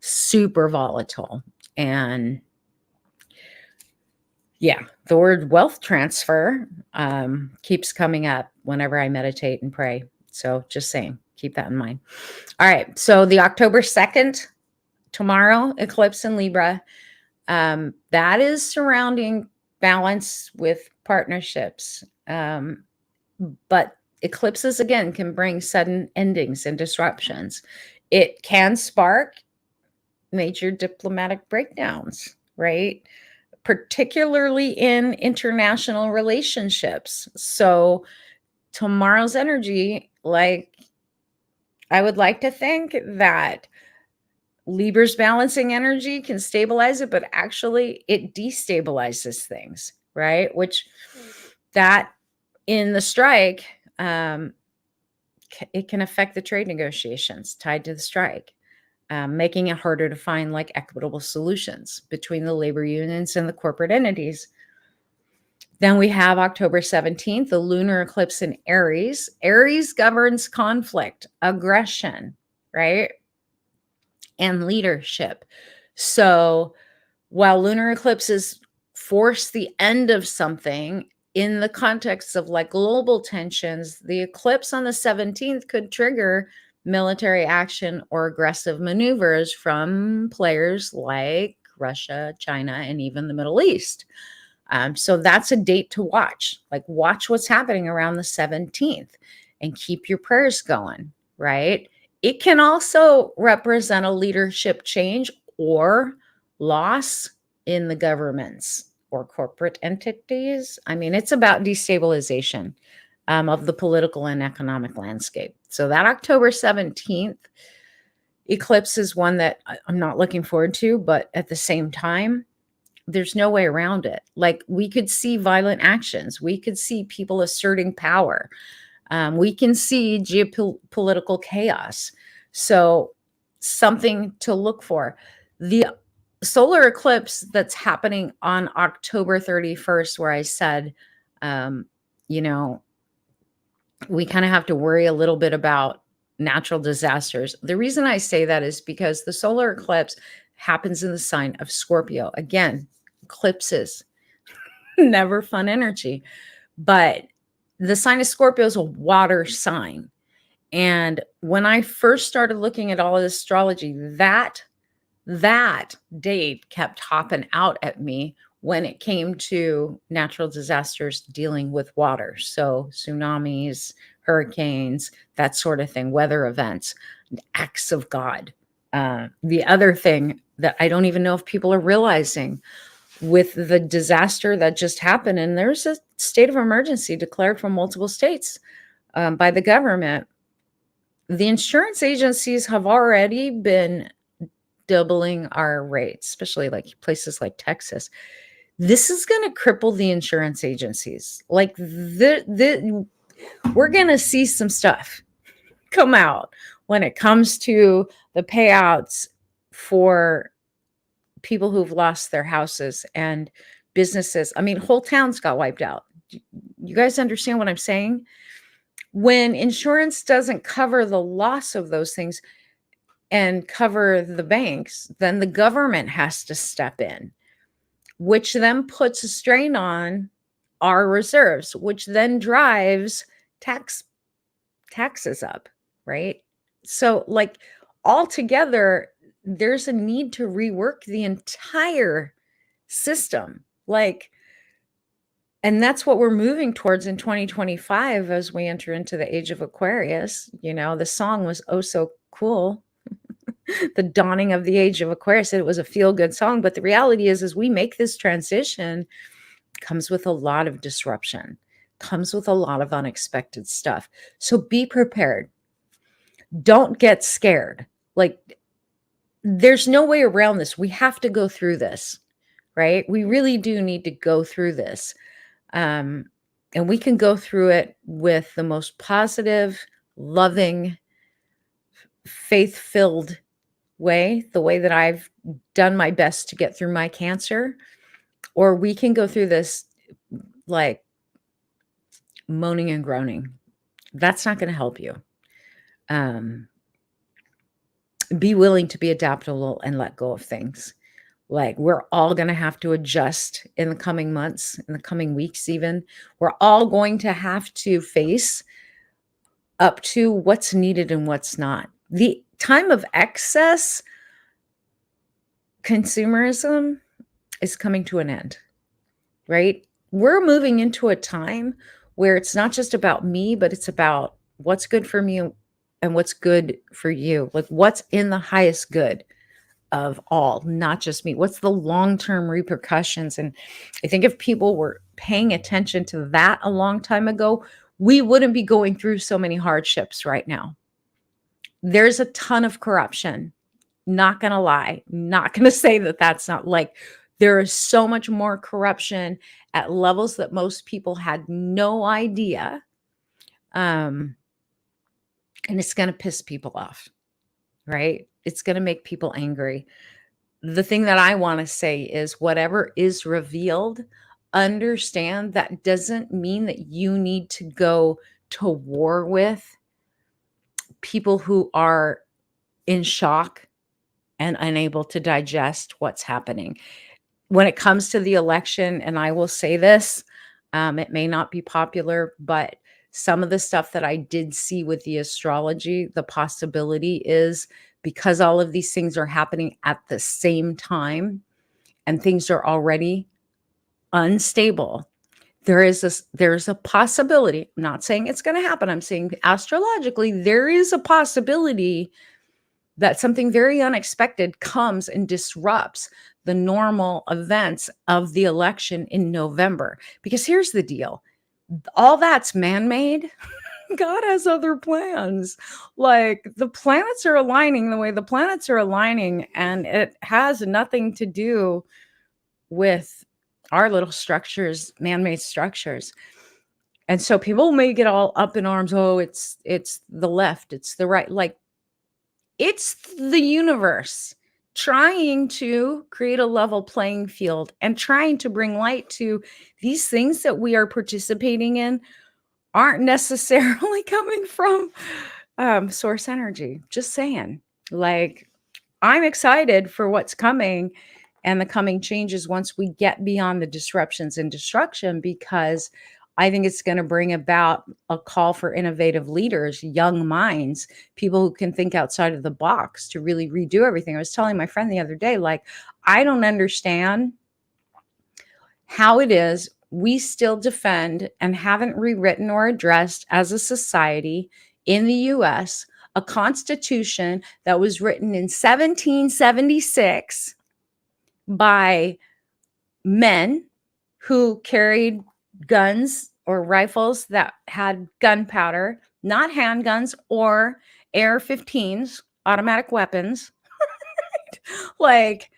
super volatile. And yeah, the word wealth transfer keeps coming up whenever I meditate and pray. So just saying, keep that in mind. All right. So the October 2nd, tomorrow, eclipse in Libra, that is surrounding balance with partnerships. But eclipses, again, can bring sudden endings and disruptions. It can spark major diplomatic breakdowns, right? Particularly in international relationships. So tomorrow's energy, like, I would like to think that Libra's balancing energy can stabilize it, but actually it destabilizes things, right? Which that in the strike, it can affect the trade negotiations tied to the strike. Making it harder to find like equitable solutions between the labor unions and the corporate entities. Then we have October 17th, the lunar eclipse in Aries. Aries governs conflict, aggression, right? And leadership. So while lunar eclipses force the end of something in the context of like global tensions, the eclipse on the 17th could trigger military action or aggressive maneuvers from players like Russia, China, and even the Middle East. So that's a date to watch. Like, watch what's happening around the 17th and keep your prayers going, right? It can also represent a leadership change or loss in the governments or corporate entities. I mean, it's about destabilization of the political and economic landscape. So that October 17th eclipse is one that I'm not looking forward to, but at the same time, there's no way around it. Like, we could see violent actions. We could see people asserting power. We can see geopolitical chaos. So something to look for. The solar eclipse that's happening on October 31st, where I said, um, you know, we kind of have to worry a little bit about natural disasters. The reason I say that is because the solar eclipse happens in the sign of Scorpio. Again, eclipses, never fun energy. But the sign of Scorpio is a water sign. And when I first started looking at all of this astrology, that date kept hopping out at me when it came to natural disasters dealing with water. So tsunamis, hurricanes, that sort of thing, weather events, acts of God. The other thing that I don't even know if people are realizing, with the disaster that just happened, and there's a state of emergency declared from multiple states by the government, the insurance agencies have already been doubling our rates, especially like places like Texas. This is going to cripple the insurance agencies. Like, we're going to see some stuff come out when it comes to the payouts for people who've lost their houses and businesses. I mean, whole towns got wiped out. You guys understand what I'm saying? When insurance doesn't cover the loss of those things and cover the banks, then the government has to step in, which then puts a strain on our reserves, which then drives taxes up, right? So, like, altogether, there's a need to rework the entire system. Like, and that's what we're moving towards in 2025 as we enter into the age of Aquarius. You know, the song was oh so cool. The dawning of the age of Aquarius. It was a feel-good song, but the reality is, as we make this transition, comes with a lot of disruption, comes with a lot of unexpected stuff. So be prepared. Don't get scared. Like, there's no way around this. We have to go through this, right? We really do need to go through this. Um, and we can go through it with the most positive, loving, faith-filled way, the way that I've done my best to get through my cancer, or we can go through this like moaning and groaning. That's not going to help you. Um, be willing to be adaptable and let go of things. Like, we're all going to have to adjust in the coming months, in the coming weeks, even. We're all going to have to face up to what's needed and what's not. The time of excess consumerism is coming to an end, right? We're moving into a time where it's not just about me, but it's about what's good for me and what's good for you. Like, what's in the highest good of all, not just me. What's the long-term repercussions? And I think if people were paying attention to that a long time ago, we wouldn't be going through so many hardships right now. There's a ton of corruption. Not going to lie. Not going to say that that's not, like, there is so much more corruption at levels that most people had no idea. And it's going to piss people off, right? It's going to make people angry. The thing that I want to say is, whatever is revealed, understand that doesn't mean that you need to go to war with people who are in shock and unable to digest what's happening. When it comes to the election, and I will say this, it may not be popular, but some of the stuff that I did see with the astrology, the possibility is, because all of these things are happening at the same time and things are already unstable, there's a possibility. I'm not saying it's going to happen. I'm saying astrologically, there is a possibility that something very unexpected comes and disrupts the normal events of the election in November. Because here's the deal. All that's man-made. God has other plans. Like, the planets are aligning the way the planets are aligning, and it has nothing to do with our little structures, man-made structures. And so people may get all up in arms. Oh, it's the left, it's the right. Like, it's the universe trying to create a level playing field and trying to bring light to these things that we are participating in aren't necessarily coming from source energy. Just saying. Like, I'm excited for what's coming and the coming changes once we get beyond the disruptions and destruction, because I think it's going to bring about a call for innovative leaders, young minds, people who can think outside of the box to really redo everything. I was telling my friend the other day, like, I don't understand how it is we still defend and haven't rewritten or addressed as a society in the US a constitution that was written in 1776 by men who carried guns or rifles that had gunpowder, not handguns or AR-15s, automatic weapons. Like,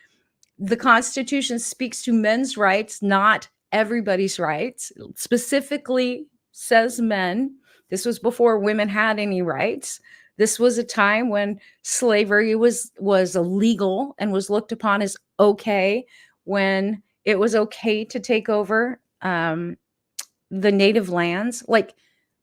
the Constitution speaks to men's rights, not everybody's rights. It specifically says men. This was before women had any rights. This was a time when slavery was illegal and was looked upon as okay, when it was okay to take over the native lands. Like,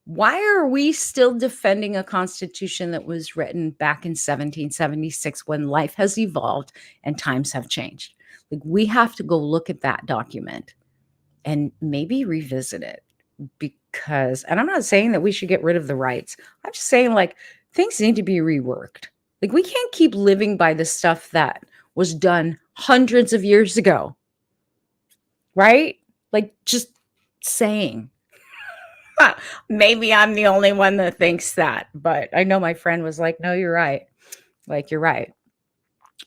why are we still defending a constitution that was written back in 1776 when life has evolved and times have changed? Like, we have to go look at that document and maybe revisit it, because, and I'm not saying that we should get rid of the rights. I'm just saying, like, things need to be reworked. Like, we can't keep living by the stuff that was done hundreds of years ago, right? Like, just saying. Maybe I'm the only one that thinks that, but I know my friend was like, no, you're right. Like, you're right.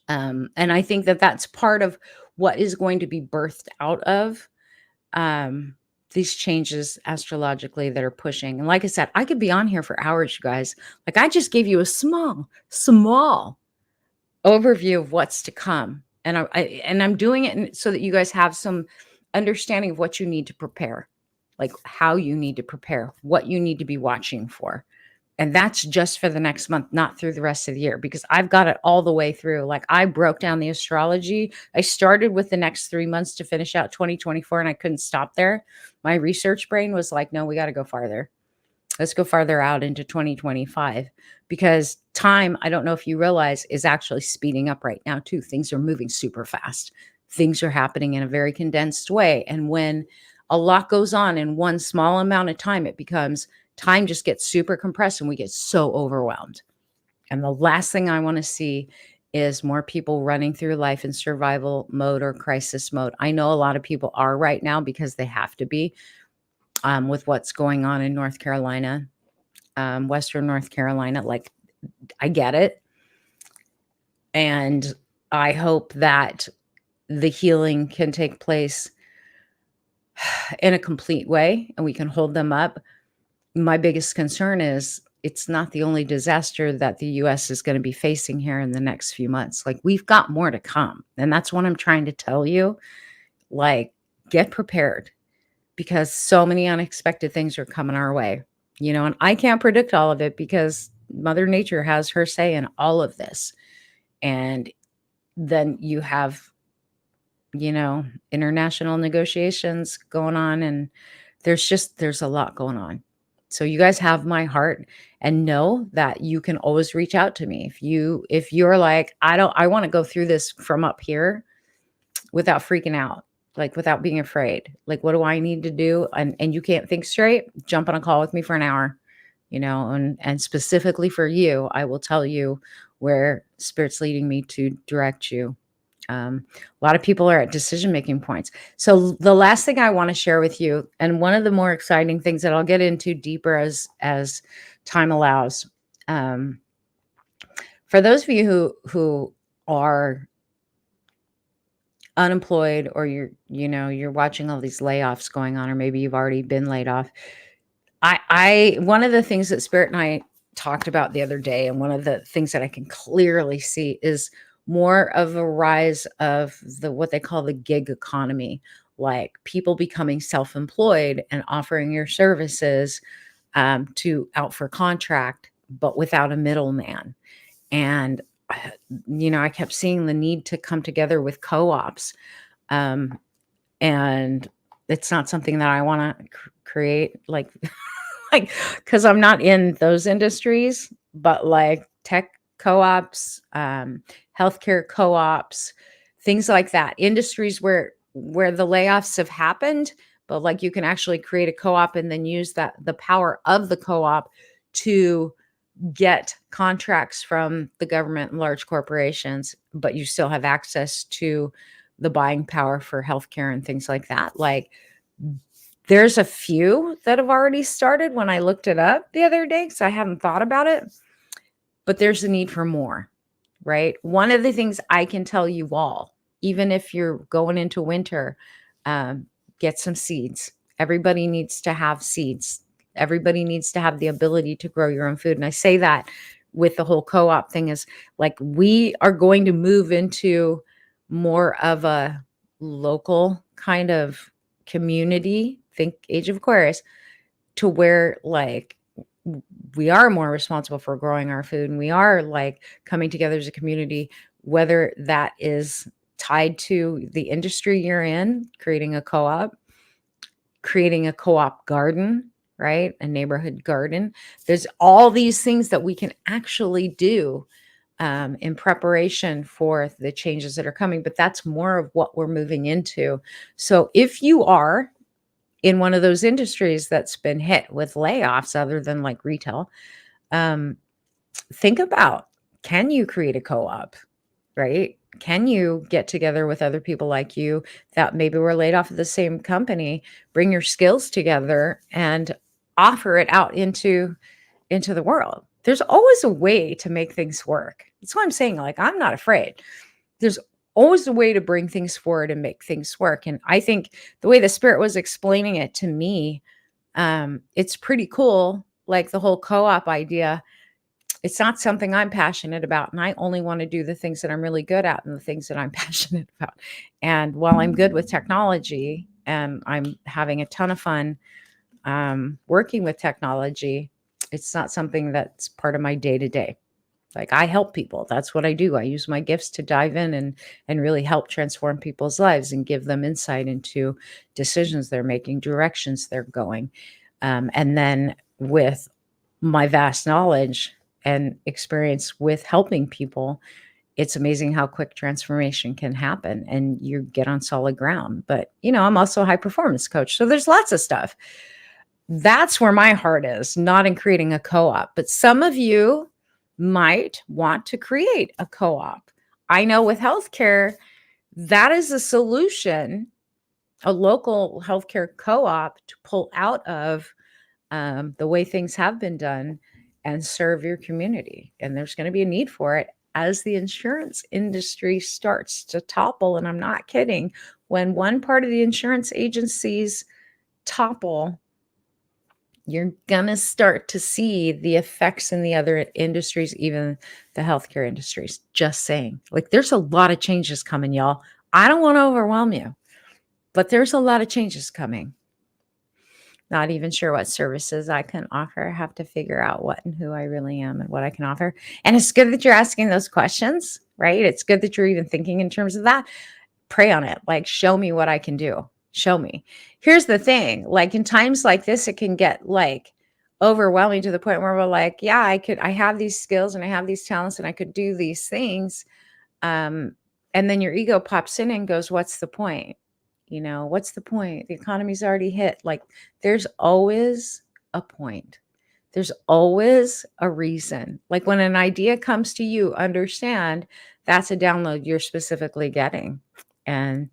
And I think that that's part of what is going to be birthed out of these changes astrologically that are pushing. And like I said, I could be on here for hours, you guys. Like, I just gave you a small overview of what's to come. And I'm doing it so that you guys have some understanding of what you need to prepare, like how you need to prepare, what you need to be watching for. And that's just for the next month, not through the rest of the year, because I've got it all the way through. Like I broke down the astrology. I started with the next 3 months to finish out 2024, and I couldn't stop there. My research brain was like, no, we got to go farther. Let's go farther out into 2025, because time, I don't know if you realize, is actually speeding up right now too. Things are moving super fast. Things are happening in a very condensed way. And when a lot goes on in one small amount of time, it becomes time just gets super compressed and we get so overwhelmed. And the last thing I want to see is more people running through life in survival mode or crisis mode. I know a lot of people are right now because they have to be, with what's going on in North Carolina, Western North Carolina. Like, I get it. And I hope that the healing can take place in a complete way and we can hold them up. My biggest concern is it's not the only disaster that the US is going to be facing here in the next few months. Like, we've got more to come. And that's what I'm trying to tell you. Like, get prepared, because so many unexpected things are coming our way, and I can't predict all of it because Mother Nature has her say in all of this. And then you have, international negotiations going on, and there's a lot going on. So you guys have my heart, and know that you can always reach out to me if you're like, I want to go through this from up here without freaking out, like without being afraid. Like, what do I need to do? And you can't think straight, jump on a call with me for an hour, and specifically for you, I will tell you where Spirit's leading me to direct you. A lot of people are at decision-making points. So the last thing I want to share with you, and one of the more exciting things that I'll get into deeper as time allows, for those of you who are unemployed, or you're watching all these layoffs going on, or maybe you've already been laid off. I one of the things that Spirit and I talked about the other day, and one of the things that I can clearly see, is more of a rise of what they call the gig economy, like people becoming self-employed and offering your services to out for contract, but without a middleman. And I kept seeing the need to come together with co-ops. And it's not something that I want to create, like, like, because I'm not in those industries, but like tech co-ops, healthcare co-ops, things like that, industries where the layoffs have happened, but like you can actually create a co-op and then use the power of the co-op to get contracts from the government and large corporations, but you still have access to the buying power for healthcare and things like that. Like, there's a few that have already started when I looked it up the other day, because I hadn't thought about it, but there's a need for more, right? One of the things I can tell you all, even if you're going into winter, get some seeds. Everybody needs to have seeds. Everybody needs to have the ability to grow your own food. And I say that with the whole co-op thing, is like, we are going to move into more of a local kind of community, think Age of Aquarius, to where like we are more responsible for growing our food, and we are like coming together as a community, whether that is tied to the industry you're in, creating a co-op garden, right? A neighborhood garden. There's all these things that we can actually do in preparation for the changes that are coming, but that's more of what we're moving into. So if you are in one of those industries that's been hit with layoffs, other than like retail, think about, can you create a co-op, right? Can you get together with other people like you that maybe were laid off of the same company, bring your skills together and offer it out into the world? There's always a way to make things work. That's why I'm saying, like, I'm not afraid. There's always a way to bring things forward and make things work. And I think the way the Spirit was explaining it to me, it's pretty cool. Like the whole co-op idea, It's not something I'm passionate about, and I only want to do the things that I'm really good at and the things that I'm passionate about. And while I'm good with technology and I'm having a ton of fun working with technology, it's not something that's part of my day to day. Like, I help people. That's what I do. I use my gifts to dive in and really help transform people's lives and give them insight into decisions they're making, directions they're going. And then with my vast knowledge and experience with helping people, it's amazing how quick transformation can happen and you get on solid ground. But, I'm also a high performance coach. So there's lots of stuff. That's where my heart is, not in creating a co-op. But some of you might want to create a co-op. I know with healthcare, that is a solution, a local healthcare co-op to pull out of the way things have been done and serve your community. And there's going to be a need for it as the insurance industry starts to topple. And I'm not kidding. When one part of the insurance agencies topple, you're going to start to see the effects in the other industries, even the healthcare industries. Just saying. Like, there's a lot of changes coming, y'all. I don't want to overwhelm you, but there's a lot of changes coming. Not even sure what services I can offer. I have to figure out what and who I really am and what I can offer. And it's good that you're asking those questions, right? It's good that you're even thinking in terms of that. Pray on it. Like, show me what I can do. Show me. Here's the thing. Like, in times like this, it can get like overwhelming to the point where we're like, yeah, I have these skills and I have these talents and I could do these things. And then your ego pops in and goes, what's the point? What's the point? The economy's already hit. Like, there's always a point. There's always a reason. Like, when an idea comes to you, understand that's a download you're specifically getting. And,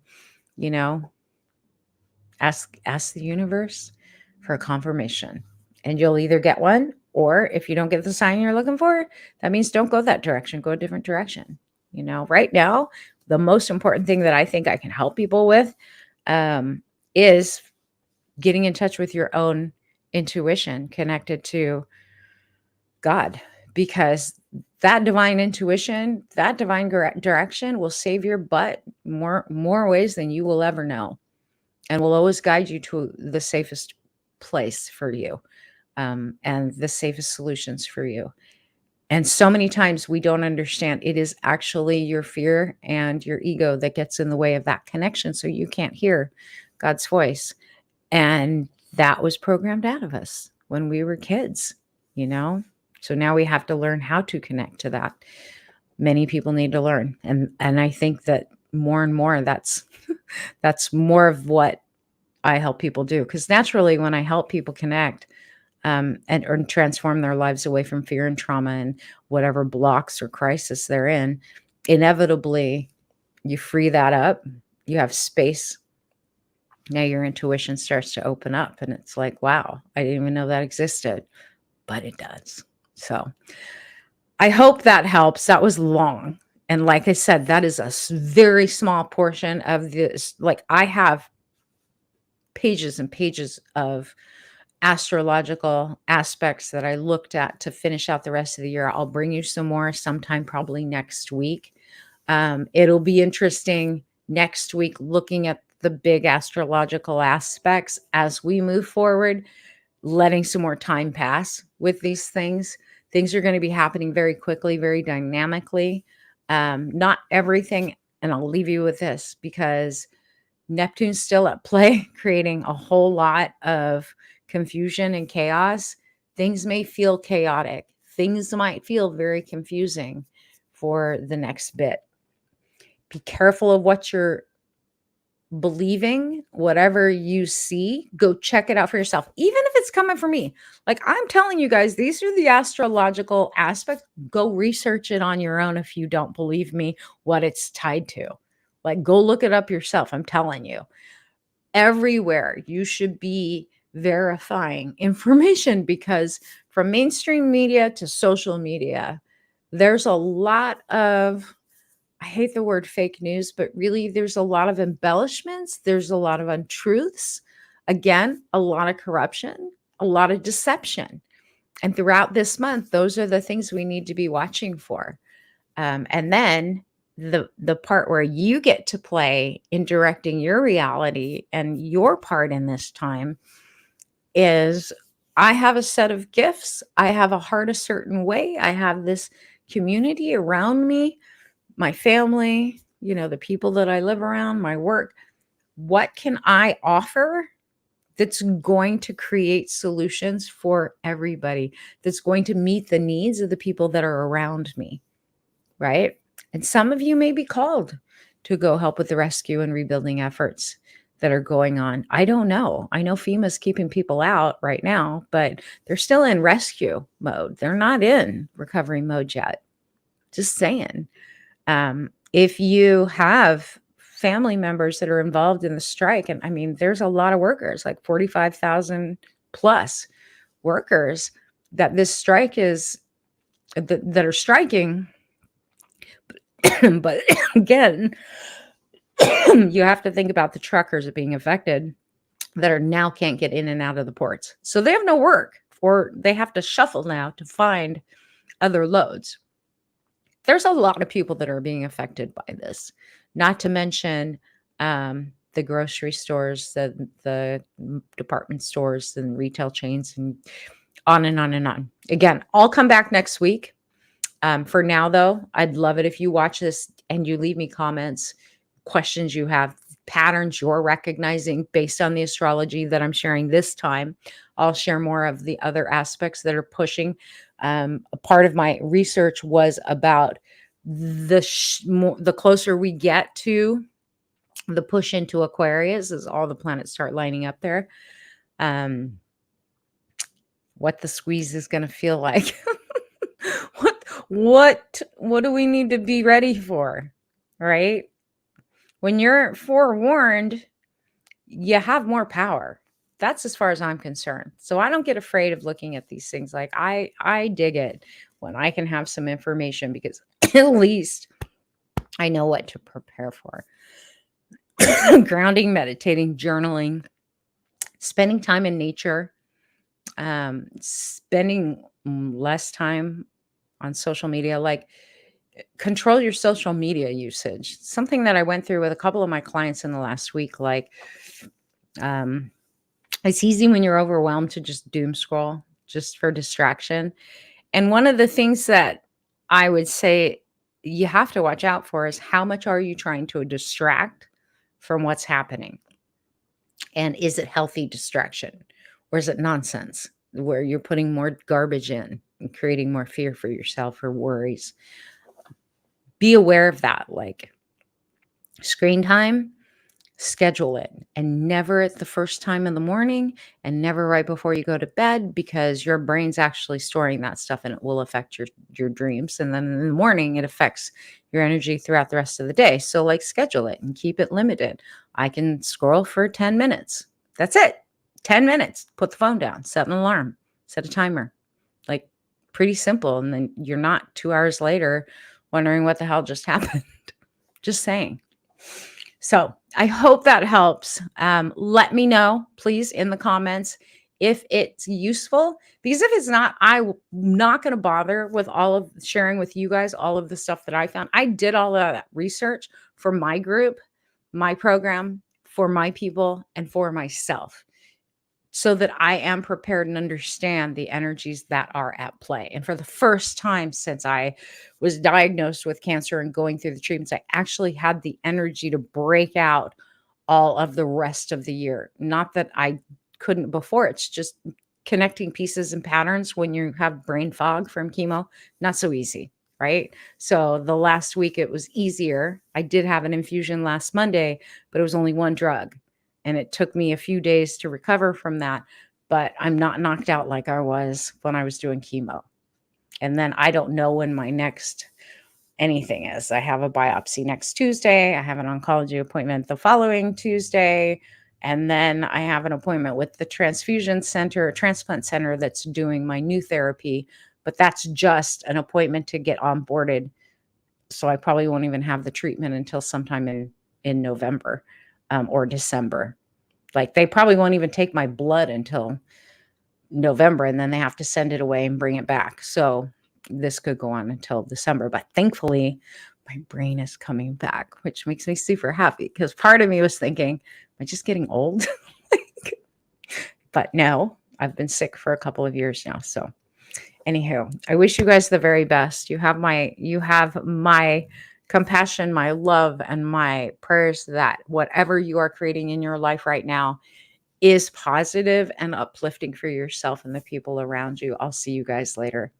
ask the universe for a confirmation. And you'll either get one, or if you don't get the sign you're looking for, that means don't go that direction. Go a different direction. Right now, the most important thing that I think I can help people with is getting in touch with your own intuition connected to God, because that divine intuition, that divine direction will save your butt more ways than you will ever know, and will always guide you to the safest place for you, and the safest solutions for you. And so many times we don't understand it is actually your fear and your ego that gets in the way of that connection. So you can't hear God's voice. And that was programmed out of us when we were kids, So now we have to learn how to connect to that. Many people need to learn. And I think that more and more that's more of what I help people do. Because naturally, when I help people connect, and transform their lives away from fear and trauma and whatever blocks or crisis they're in, inevitably you free that up. You have space. Now your intuition starts to open up and it's like, wow, I didn't even know that existed, but it does. So I hope that helps. That was long. And like I said, that is a very small portion of this. Like, I have pages and pages of astrological aspects that I looked at to finish out the rest of the year. I'll bring you some more sometime, probably next week. It'll be interesting next week looking at the big astrological aspects as we move forward, letting some more time pass with these things. Things are going to be happening very quickly, very dynamically. Not everything, and I'll leave you with this, because Neptune's still at play, creating a whole lot of confusion and chaos. Things may feel chaotic. Things might feel very confusing for the next bit. Be careful of what you're believing. Whatever you see, go check it out for yourself, even if it's coming from me. Like, I'm telling you guys, these are the astrological aspects. Go research it on your own if you don't believe me, what it's tied to. Like, go look it up yourself. I'm telling you. Everywhere you should be verifying information, because from mainstream media to social media, there's a lot of, I hate the word fake news, but really there's a lot of embellishments. There's a lot of untruths. Again, a lot of corruption, a lot of deception. And throughout this month, those are the things we need to be watching for. And then the part where you get to play in directing your reality and your part in this time is, I have a set of gifts. I have a heart a certain way. I have this community around me, my family, the people that I live around, my work. What can I offer that's going to create solutions for everybody, that's going to meet the needs of the people that are around me, right? And some of you may be called to go help with the rescue and rebuilding efforts that are going on. I don't know. I know FEMA's keeping people out right now, but they're still in rescue mode. They're not in recovery mode yet. Just saying. If you have family members that are involved in the strike, and I mean, there's a lot of workers, like 45,000 plus workers that this strike is, that are striking. But again, you have to think about the truckers that are being affected that are now can't get in and out of the ports. So they have no work, or they have to shuffle now to find other loads. There's a lot of people that are being affected by this, not to mention the grocery stores, the department stores and retail chains, and on and on and on. Again, I'll come back next week. For now, though, I'd love it if you watch this and you leave me comments, questions you have, patterns you're recognizing based on the astrology that I'm sharing this time. I'll share more of the other aspects that are pushing. A part of my research was about the closer we get to the push into Aquarius, as all the planets start lining up there, what the squeeze is going to feel like. What do we need to be ready for, right? When you're forewarned, you have more power. That's as far as I'm concerned. So I don't get afraid of looking at these things. Like I dig it when I can have some information, because at least I know what to prepare for. Grounding, meditating, journaling, spending time in nature, spending less time on social media. Like, control your social media usage. Something that I went through with a couple of my clients in the last week. Like, it's easy when you're overwhelmed to just doom scroll just for distraction. And one of the things that I would say you have to watch out for is, how much are you trying to distract from what's happening? And is it healthy distraction, or is it nonsense where you're putting more garbage in and creating more fear for yourself or worries? Be aware of that. Like, screen time, schedule it, and never at the first time in the morning, and never right before you go to bed, because your brain's actually storing that stuff and it will affect your dreams. And then in the morning, it affects your energy throughout the rest of the day. So, like, schedule it and keep it limited. I can scroll for 10 minutes. That's it. 10 minutes. Put the phone down, set an alarm, set a timer. Like, pretty simple. And then you're not 2 hours later wondering what the hell just happened. Just saying. So I hope that helps. Let me know, please, in the comments if it's useful. Because if it's not, I'm not going to bother with all of sharing with you guys all of the stuff that I found. I did all of that research for my group, my program, for my people, and for myself, so that I am prepared and understand the energies that are at play. And for the first time since I was diagnosed with cancer and going through the treatments, I actually had the energy to break out all of the rest of the year. Not that I couldn't before. It's just connecting pieces and patterns when you have brain fog from chemo, not so easy, right? So the last week it was easier. I did have an infusion last Monday, but it was only one drug. And it took me a few days to recover from that, but I'm not knocked out like I was when I was doing chemo. And then I don't know when my next anything is. I have a biopsy next Tuesday. I have an oncology appointment the following Tuesday. And then I have an appointment with the transplant center that's doing my new therapy. But that's just an appointment to get onboarded. So I probably won't even have the treatment until sometime in November or December. Like, they probably won't even take my blood until November, and then they have to send it away and bring it back. So this could go on until December, but thankfully my brain is coming back, which makes me super happy because part of me was thinking, am I just getting old? But no, I've been sick for a couple of years now. So anywho, I wish you guys the very best. You have my compassion, my love, and my prayers that whatever you are creating in your life right now is positive and uplifting for yourself and the people around you. I'll see you guys later.